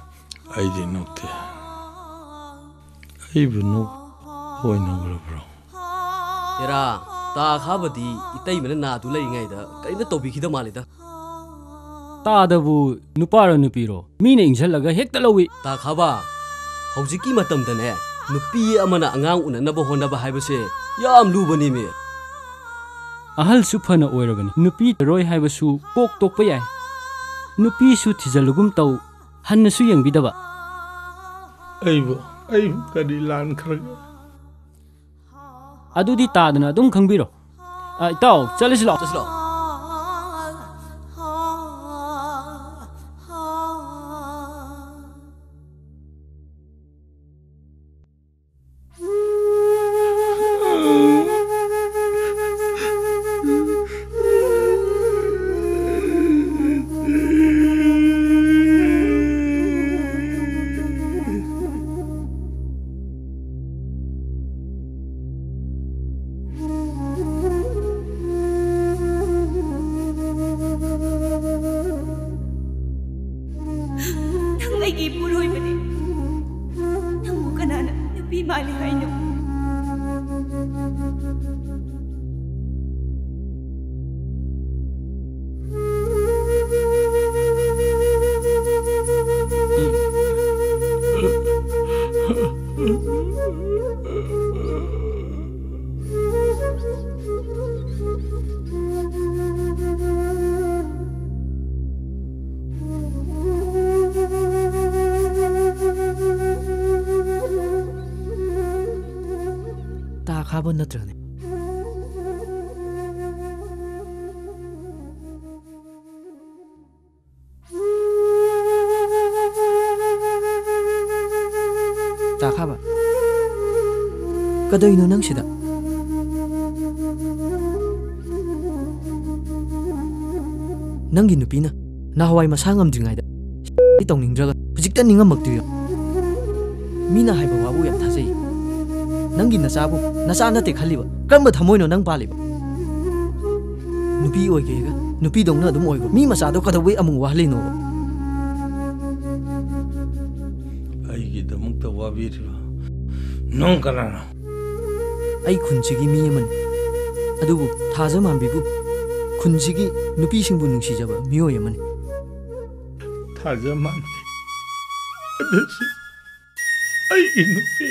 Aidi nokte. Aibu no hoi no bro. Era ता खाबदी इतई मन ना तु लैङैदा करिना तौबिखिदा मालेदा तादबु नुपारो नुपीरो मीने इंझलगा हेक्ता लौवी ता खाबा हौजिकी मतमदने नुपी अमना अंगांग उननबो होनबा हाइबसे याम लुबनी मे अहल सुफना ओइरगनी नुपी रोय हाइबसु पोक तोकपा याय नुपी सु थिजलुगुम तौ हन्नसु यंगबिदबा aibu kadi lan khraga अदुदी तादना अदुम खंगबिरो इताओ चलिसिलो ꯌꯥꯕ ꯅꯠꯇ꯭ꯔꯅꯦ? ꯆꯥꯈꯥꯕ ꯀꯗꯩꯅꯣ ꯅꯪ ꯁꯤꯗ? ꯅꯪꯒꯤ ꯅꯨꯄꯤꯅ ꯅꯍꯥꯟꯋꯥꯏ ꯃꯁꯥ ꯉꯝꯗ꯭ꯔꯤꯉꯩꯗ ꯇꯧꯅꯤꯡꯗ꯭ꯔꯒ ꯍꯧꯖꯤꯛꯇ ꯅꯤꯡꯉꯝꯃꯛꯇ꯭ꯔꯤꯔꯣ? ꯃꯤꯅ ꯍꯥꯏꯕ ꯋꯥꯕꯨ ꯌꯥꯝ ꯊꯥꯖꯩ. ꯅꯪꯒꯤ ꯅꯆꯥꯕꯨ ꯅꯆꯥ ꯅꯠꯇꯦ ꯈꯜꯂꯤꯕ. ꯀꯔꯝꯕ ꯊꯃꯣꯏꯅꯣ ꯅꯪ ꯄꯥꯜꯂꯤꯕ? ꯅꯨꯄꯤ ꯑꯣꯏꯒꯦꯒ ꯅꯨꯄꯤꯗꯧꯅ ꯑꯗꯨꯝ ꯑꯣꯏꯕ ꯃꯤ ꯃꯆꯥꯗꯣ ꯀꯩꯗꯧꯕꯩ ꯑꯃꯨꯛ ꯋꯥꯍꯜꯂꯤꯅꯣꯕ? ꯑꯩꯒꯤꯗꯃꯛꯇ ꯋꯥꯕꯤꯔꯤꯕ ꯅꯪ ꯀꯅꯥꯅꯣ? ꯑꯩ ꯈꯨꯟꯁꯤꯒꯤ ꯃꯤ ꯑꯃꯅꯤ. ꯑꯗꯨꯕꯨ ꯊꯥꯖ ꯃꯥꯟꯕꯤꯕꯨ ꯈꯨꯟꯁꯤꯒꯤ ꯅꯨꯄꯤꯁꯤꯡꯕꯨ ꯅꯨꯡꯁꯤꯖꯕ ꯃꯤꯑꯣꯏ ꯑꯃꯅꯤ. ꯊꯥꯖ ꯃꯥꯟꯕꯤ ꯑꯗꯨꯁꯨ ꯑꯩꯒꯤ ꯅꯨꯄꯤ.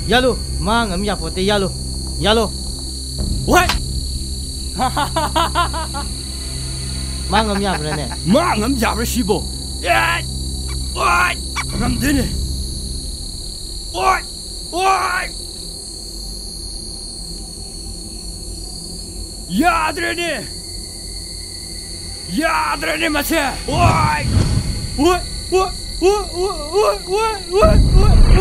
Yalo, mang am ya pote yalo. Yalo. What? Mang am ya brane. Mang am ya sibo. What? Ngam dene. What? What? Yadrane. Yadrane mase. What? What? What? What? What? What? What? What?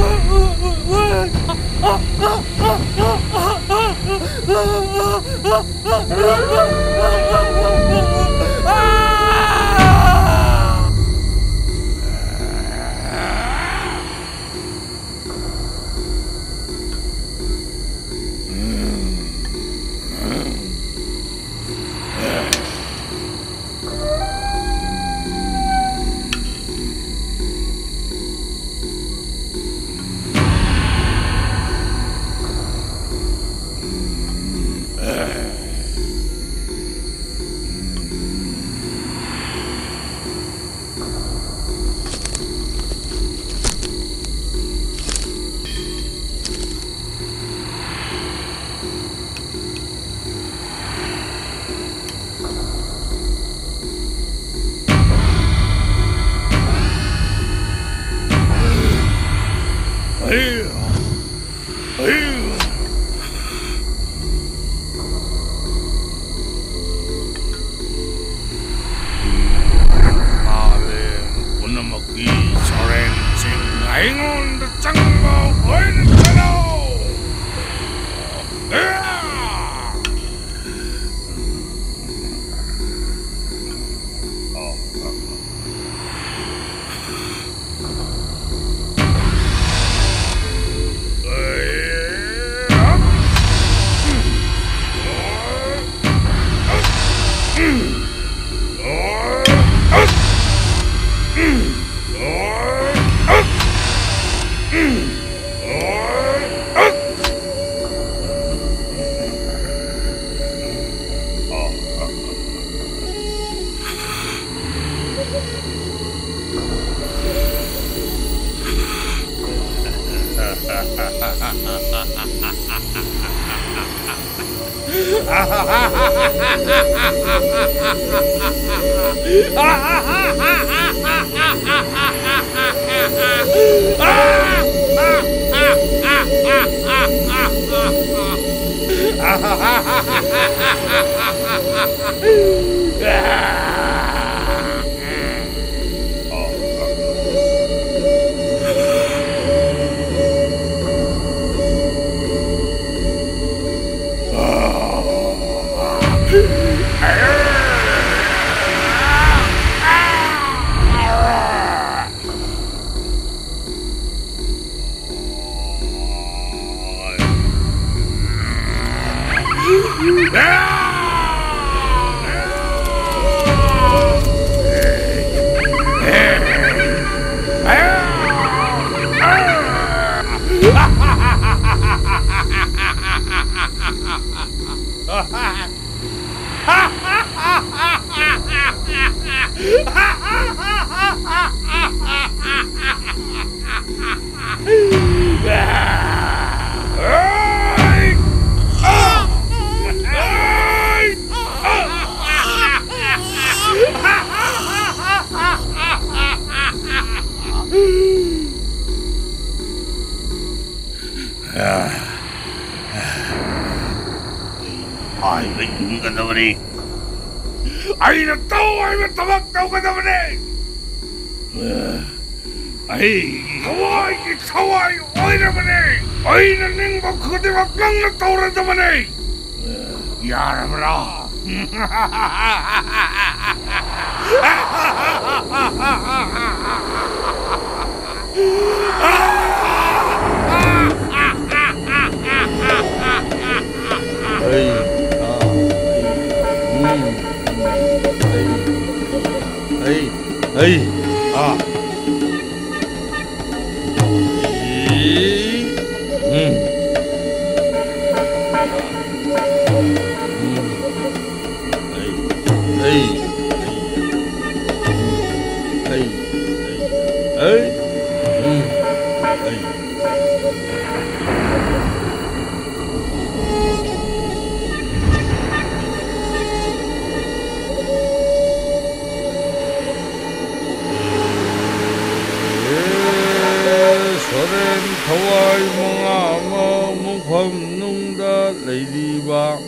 ꯂꯩꯔꯤꯕ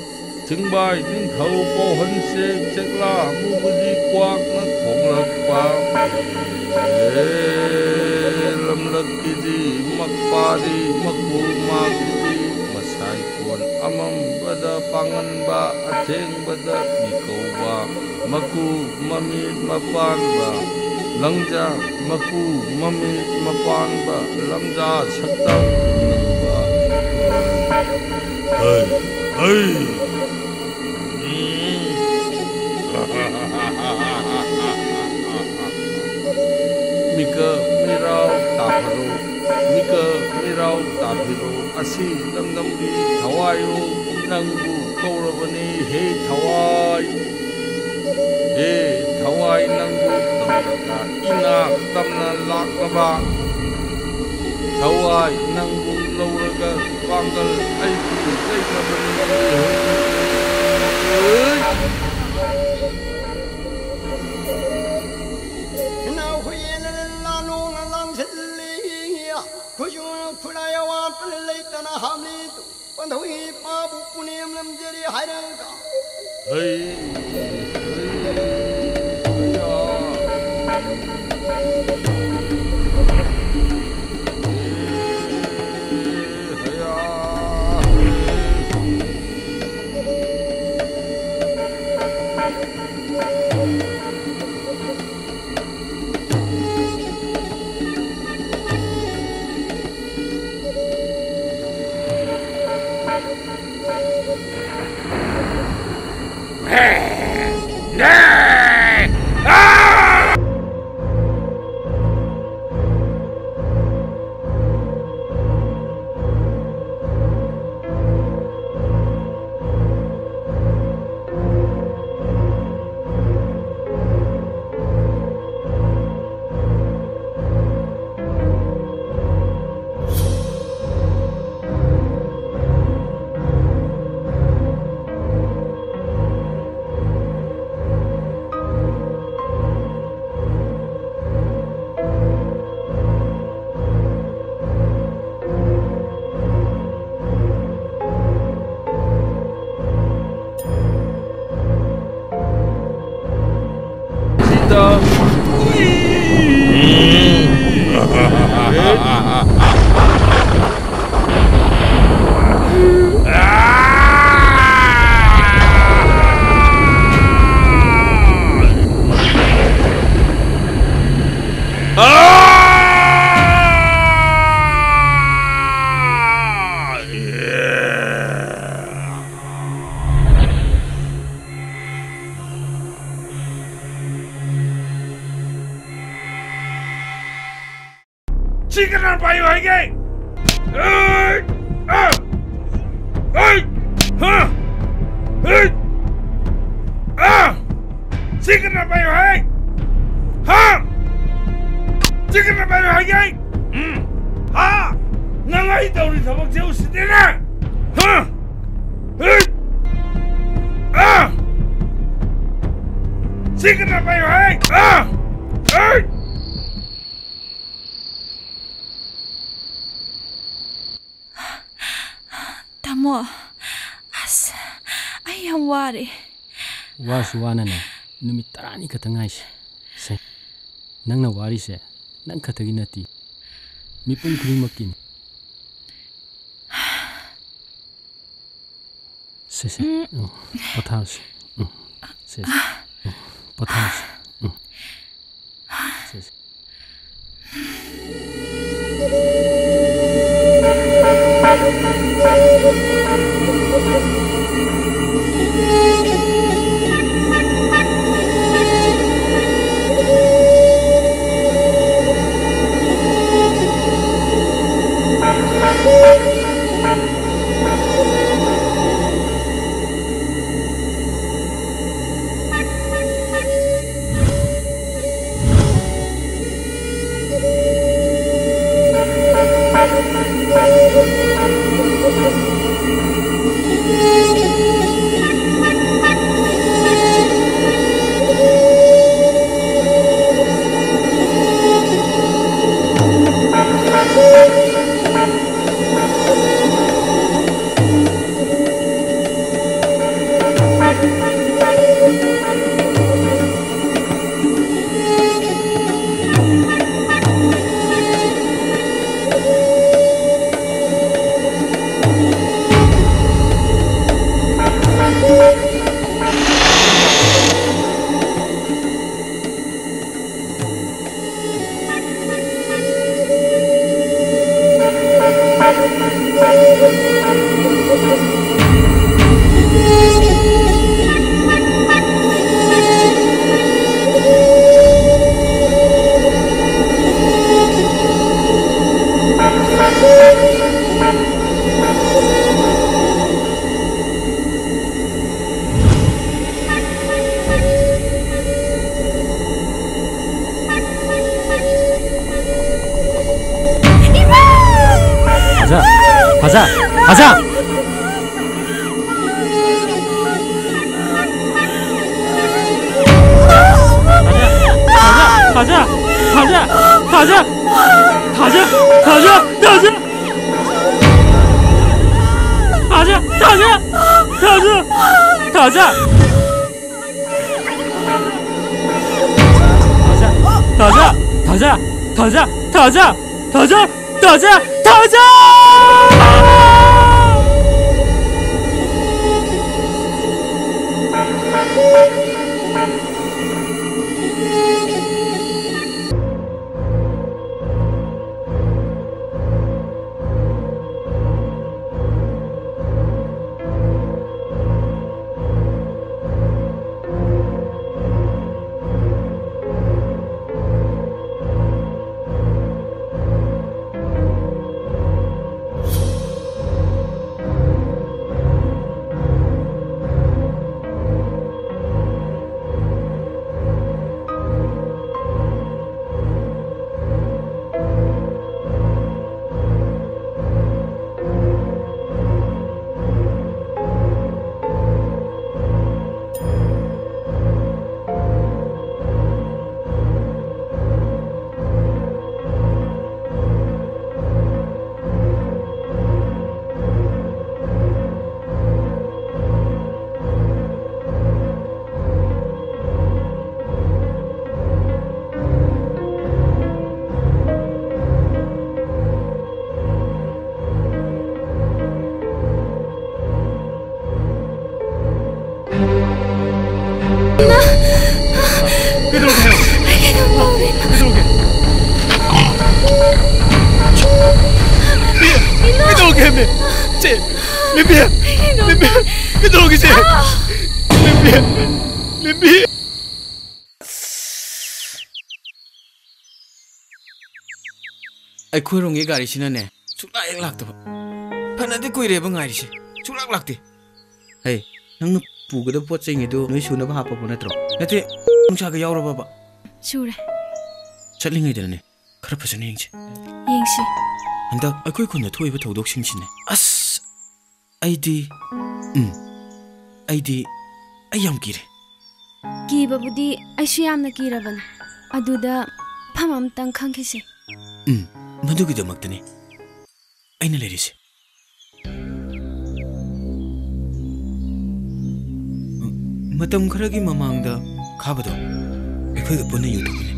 ꯆꯤꯡꯕꯥꯏ ꯅꯤꯡꯊꯧ ꯄꯥꯎꯍꯟꯁꯦꯛ ꯆꯦꯛꯂꯥ ꯑꯃꯨꯕꯗꯤ ꯀ꯭ꯋꯥꯛꯅ ꯈꯣꯡꯂꯛꯄ ꯂꯝꯂꯛꯀꯤꯗꯤ ꯃꯛꯄꯥꯔꯤ ꯃꯀꯨ ꯃꯥꯒꯤꯗꯤ ꯃꯁꯥꯏ ꯀꯣꯟ ꯑꯃꯝꯕꯗ ꯄꯥꯡꯒꯟꯕ ꯑꯊꯦꯡꯕꯗ ꯃꯤꯀꯧꯕ ꯃꯀꯨ ꯃꯃꯤꯠ ꯃꯄꯥꯟꯕ ꯂꯪꯖꯥ ꯃꯀꯨ ꯃꯃꯤꯠ ꯃꯄꯥꯟꯕ ꯂꯝꯖꯥ ꯁꯛꯇꯝ ꯅꯪꯕ Mika mirau taparo Mika mirau tapiro Asi lamdambi thawayo Nangbu kaurabani he thawai He thawai nangbu tamraga Ina tamna laklaba Thawai nangbu lauraga Pangal aiki laklabani Chicken payo hige. Chicken payo hige. Ha. Chicken payo hige. Ha. Nangai tauri thabak je usidena. Ha. Chicken payo hige. Tamo, as, ay ang wari. Wasuwana na, numit tarani katangay siya. Say, nang nawari siya, nang kataginati. Mipong kulimakin. Say, patas. Say, patas. Say. 가자 가자 가자 가자 가자 가자 가자 가자 가자 가자 가자 가자 가자 가자 가자 가자 가자 가자 ꯑꯩꯈꯣꯏꯔꯣꯝꯒꯤ ꯒꯥꯔꯤꯁꯤꯅꯅꯦ ꯁꯨꯛꯂꯥꯛ ꯍꯦꯛ ꯂꯥꯛꯇꯕ ꯐꯅꯗꯤ ꯀꯨꯏꯔꯦꯕ ꯉꯥꯏꯔꯤꯁꯦ ꯁꯨꯛꯂꯥꯛ ꯂꯥꯛꯇꯦ ꯍꯩ ꯅꯪꯅ ꯄꯨꯒꯗꯕ ꯄꯣꯠ ꯆꯩꯉꯩꯗꯣ ꯅꯣꯏ ꯁꯨꯅꯕ ꯍꯥꯞꯄꯕ ꯅꯠꯇ꯭ꯔꯣ ꯅꯠꯇꯦ ꯅꯨꯡꯁꯥꯒ ꯌꯥꯎꯔꯕꯕ ꯁꯨꯔꯦ ꯆꯠꯂꯤꯉꯩꯗꯅꯦ ꯈꯔ ꯐꯖꯅ ꯌꯦꯡꯁꯤ ꯌꯦꯡꯁꯤ ꯍꯟꯗꯛ ꯑꯩꯈꯣꯏ ꯈꯨꯟꯗ ꯊꯣꯛꯏꯕ ꯊꯧꯗꯣꯛꯁꯤꯡꯁꯤꯅꯦ ꯑꯁ ꯑꯩ ꯌꯥꯝ ꯀꯤꯔꯦ ꯀꯤꯕꯕꯨꯗꯤ ꯑꯩꯁꯨ ꯌꯥꯝꯅ ꯀꯤꯔꯕꯅꯦ ꯑꯗꯨꯗ ꯃꯐꯝ ꯑꯃꯇꯪ ꯈꯪꯈꯤꯁꯦ ꯃꯗꯨꯒꯤꯗꯃꯛꯇꯅꯤ ꯑꯩꯅ ꯂꯩꯔꯤꯁꯦ ꯃꯇꯝ ꯈꯔꯒꯤ ꯃꯃꯥꯡꯗ ꯈꯥꯕꯗꯣ ꯑꯩꯈꯣꯏꯒ ꯄꯨꯟꯅ ꯌꯨꯊꯣꯛꯄꯅꯤ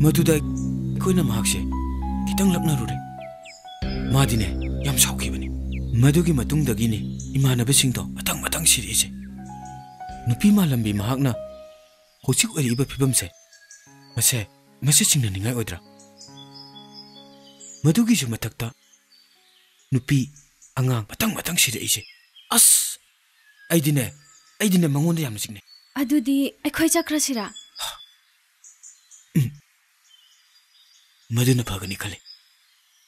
ꯃꯗꯨꯗ ꯑꯩꯈꯣꯏꯅ ꯃꯍꯥꯛꯁꯦ ꯈꯤꯇꯪ ꯂꯛꯅꯔꯨꯔꯦ ꯃꯥꯗꯤꯅꯦ ꯌꯥꯝ ꯁꯥꯎꯈꯤꯕꯅꯤ ꯃꯗꯨꯒꯤ ꯃꯇꯨꯡꯗꯒꯤꯅꯤ ꯏꯃꯥꯟꯅꯕꯁꯤꯡꯗꯣ ꯃꯊꯪ ꯃꯊꯪ ꯁꯤꯔꯛꯏꯁꯦ ꯅꯨꯄꯤ ꯃꯥꯂꯝꯕꯤ ꯃꯍꯥꯛꯅ ꯍꯧꯖꯤꯛ ꯑꯣꯏꯔꯤꯕ ꯐꯤꯕꯝꯁꯦ ꯃꯁꯤ ꯆꯤꯡꯅꯅꯤꯡꯉꯥꯏ ꯑꯣꯏꯗ꯭ꯔꯥ ꯃꯗꯨꯒꯤꯁꯨ ꯃꯊꯛꯇ ꯅꯨꯄꯤ ꯑꯉꯥꯡ ꯃꯊꯪ ꯃꯊꯪ ꯁꯤꯔꯛꯏꯁꯦ ꯑꯁ ꯑꯩꯗꯤꯅꯦ ꯃꯉꯣꯟꯗ ꯌꯥꯝꯅ ꯆꯤꯡꯅꯩ ꯑꯗꯨꯗꯤ ꯑꯩꯈꯣꯏ ꯆꯠꯈ꯭ꯔꯁꯤꯔꯥ ꯃꯗꯨꯅ ꯐꯒꯅꯤ ꯈꯜꯂꯤ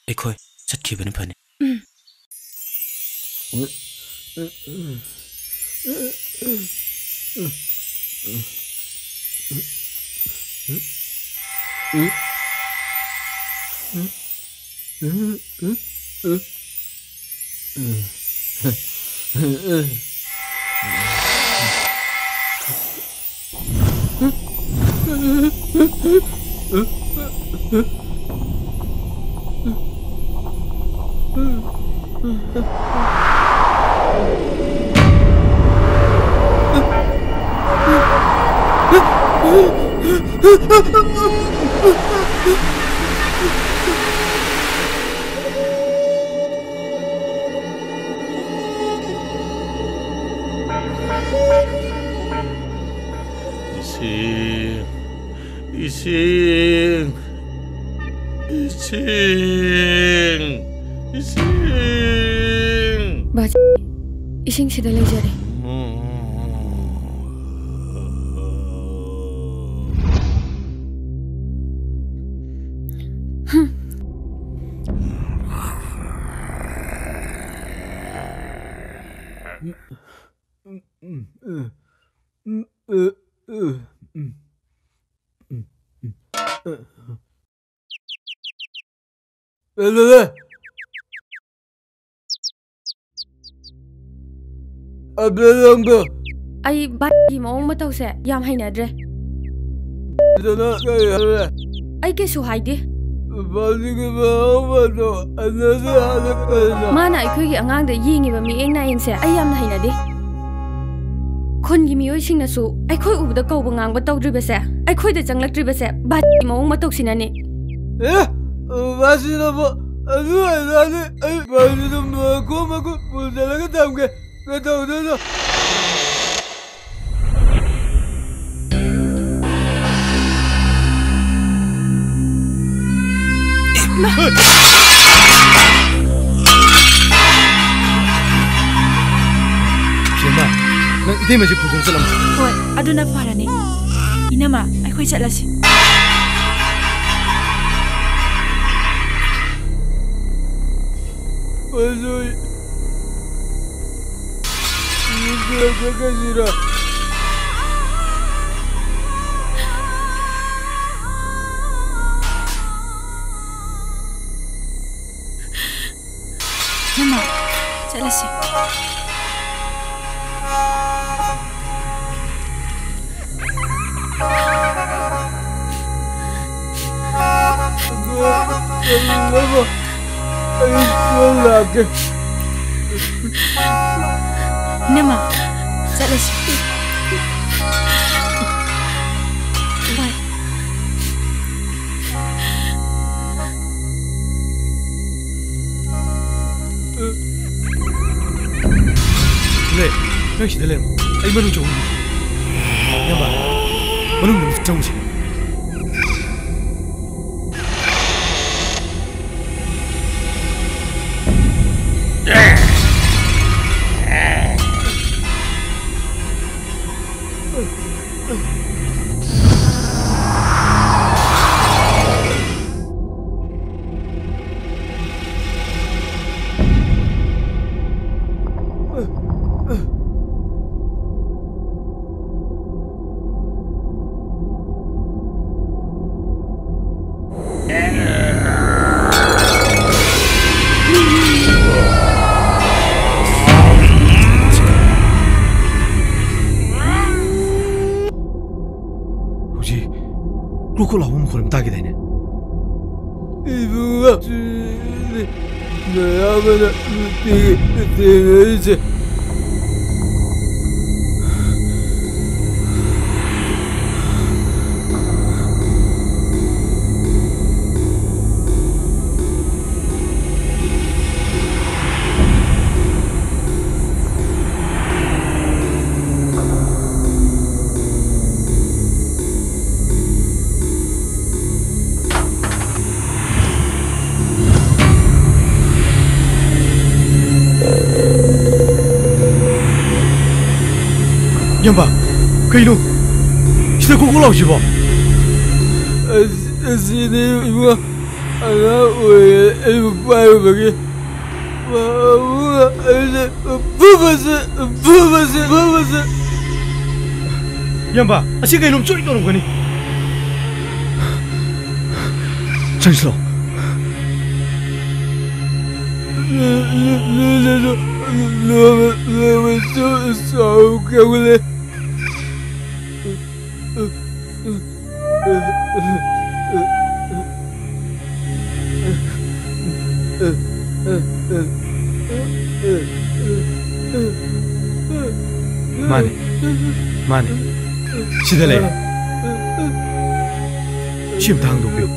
ꯑꯩꯈꯣꯏ ꯆꯠꯈꯤꯕꯅ ꯐꯅꯤ 바지 이싱시다 레이저리 왜? Abdullah ai bati mong matau se yam haina dre Dana kaya ai ke su haide Bali ke ba to another hala mana ai khoi gi angang da yingi ba mi eng na eng se ai yam na haina de Khon gi mi oi sing na su ai khoi u da kau ba ngang ba tau dri ba se ai khoi da changlak dri ba se bati mong matau sinani Basina ba adu ai ai basina ma ko pulala ka tam ke ka tau da Shema, nang ide masih pudung salam. Hoi, aduna farani. Inama, ai khoi chatlasi. Ozoi. Ini jaga sira. Nama, chatlasi. Nama, chatlasi. Bye. Le, nang si dalem. Ay manung jong. Yamba. Manung nang jong si. Kau lawan muka orang tak kita ini. Ibu apa? Saya mana tinggal je. Yamba, kaino, kita kau lau siapa? Sini ibu, anak ibu bayu bagi, bubas. Yamba, asyik kaino curi kau orang ni. Cangklo. So boleh. Mane, sida leh. Cium tangan tu piu.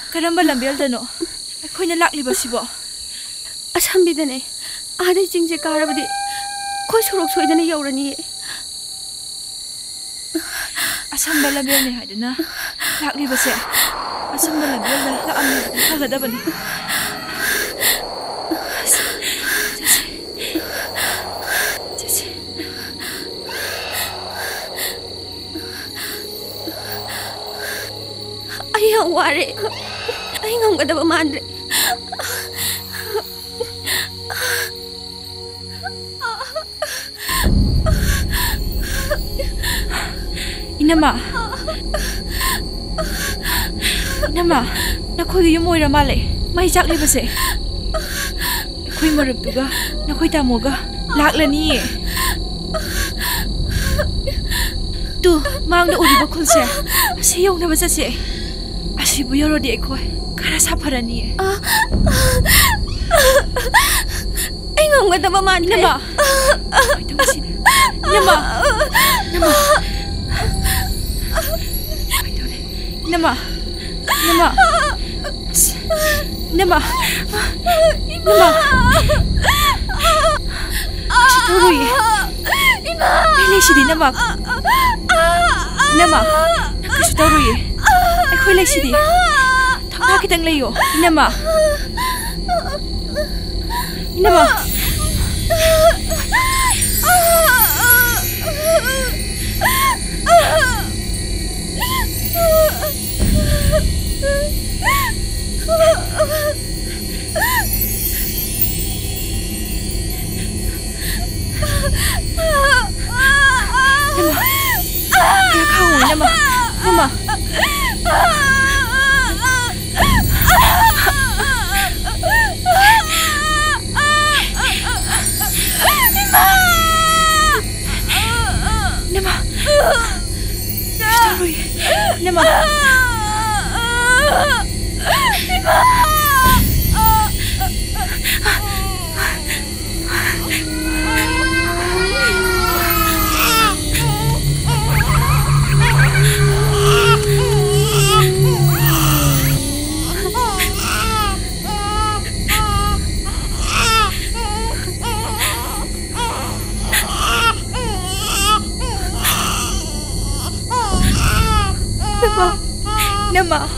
Karamba lambial dano. Ako'y nalakliba sibo. Asambidane. Aday jingje karabadi. Ko'y surok soydane yaurani. Asamba lambial ni haidana. Lakliba se. Asamba lambial na laamni hagadabani. Ayang wari. Ay ngamgadaba mandre. Inama. Inama, nakoy yung moira male. May jakli ba se? Ako'y maragtuga. Nakoy tamoga. Lakla niye. Tu, maang na uli ba kulse? Asiyong na ba sa siya? Asibu yoro di ako'y. Kara sa para niye. Ay ngamgadaba mandre. Inama. Ay tamasin. Inama. Inama. Nama, Nama, Nama, Nama. Situloy. Pili siya din, Nama. Nama, nakasutuloy. Ay kulay siya din. Tawag kitang layo. Nama. Nama. Nama, Nama. Nama. Nama.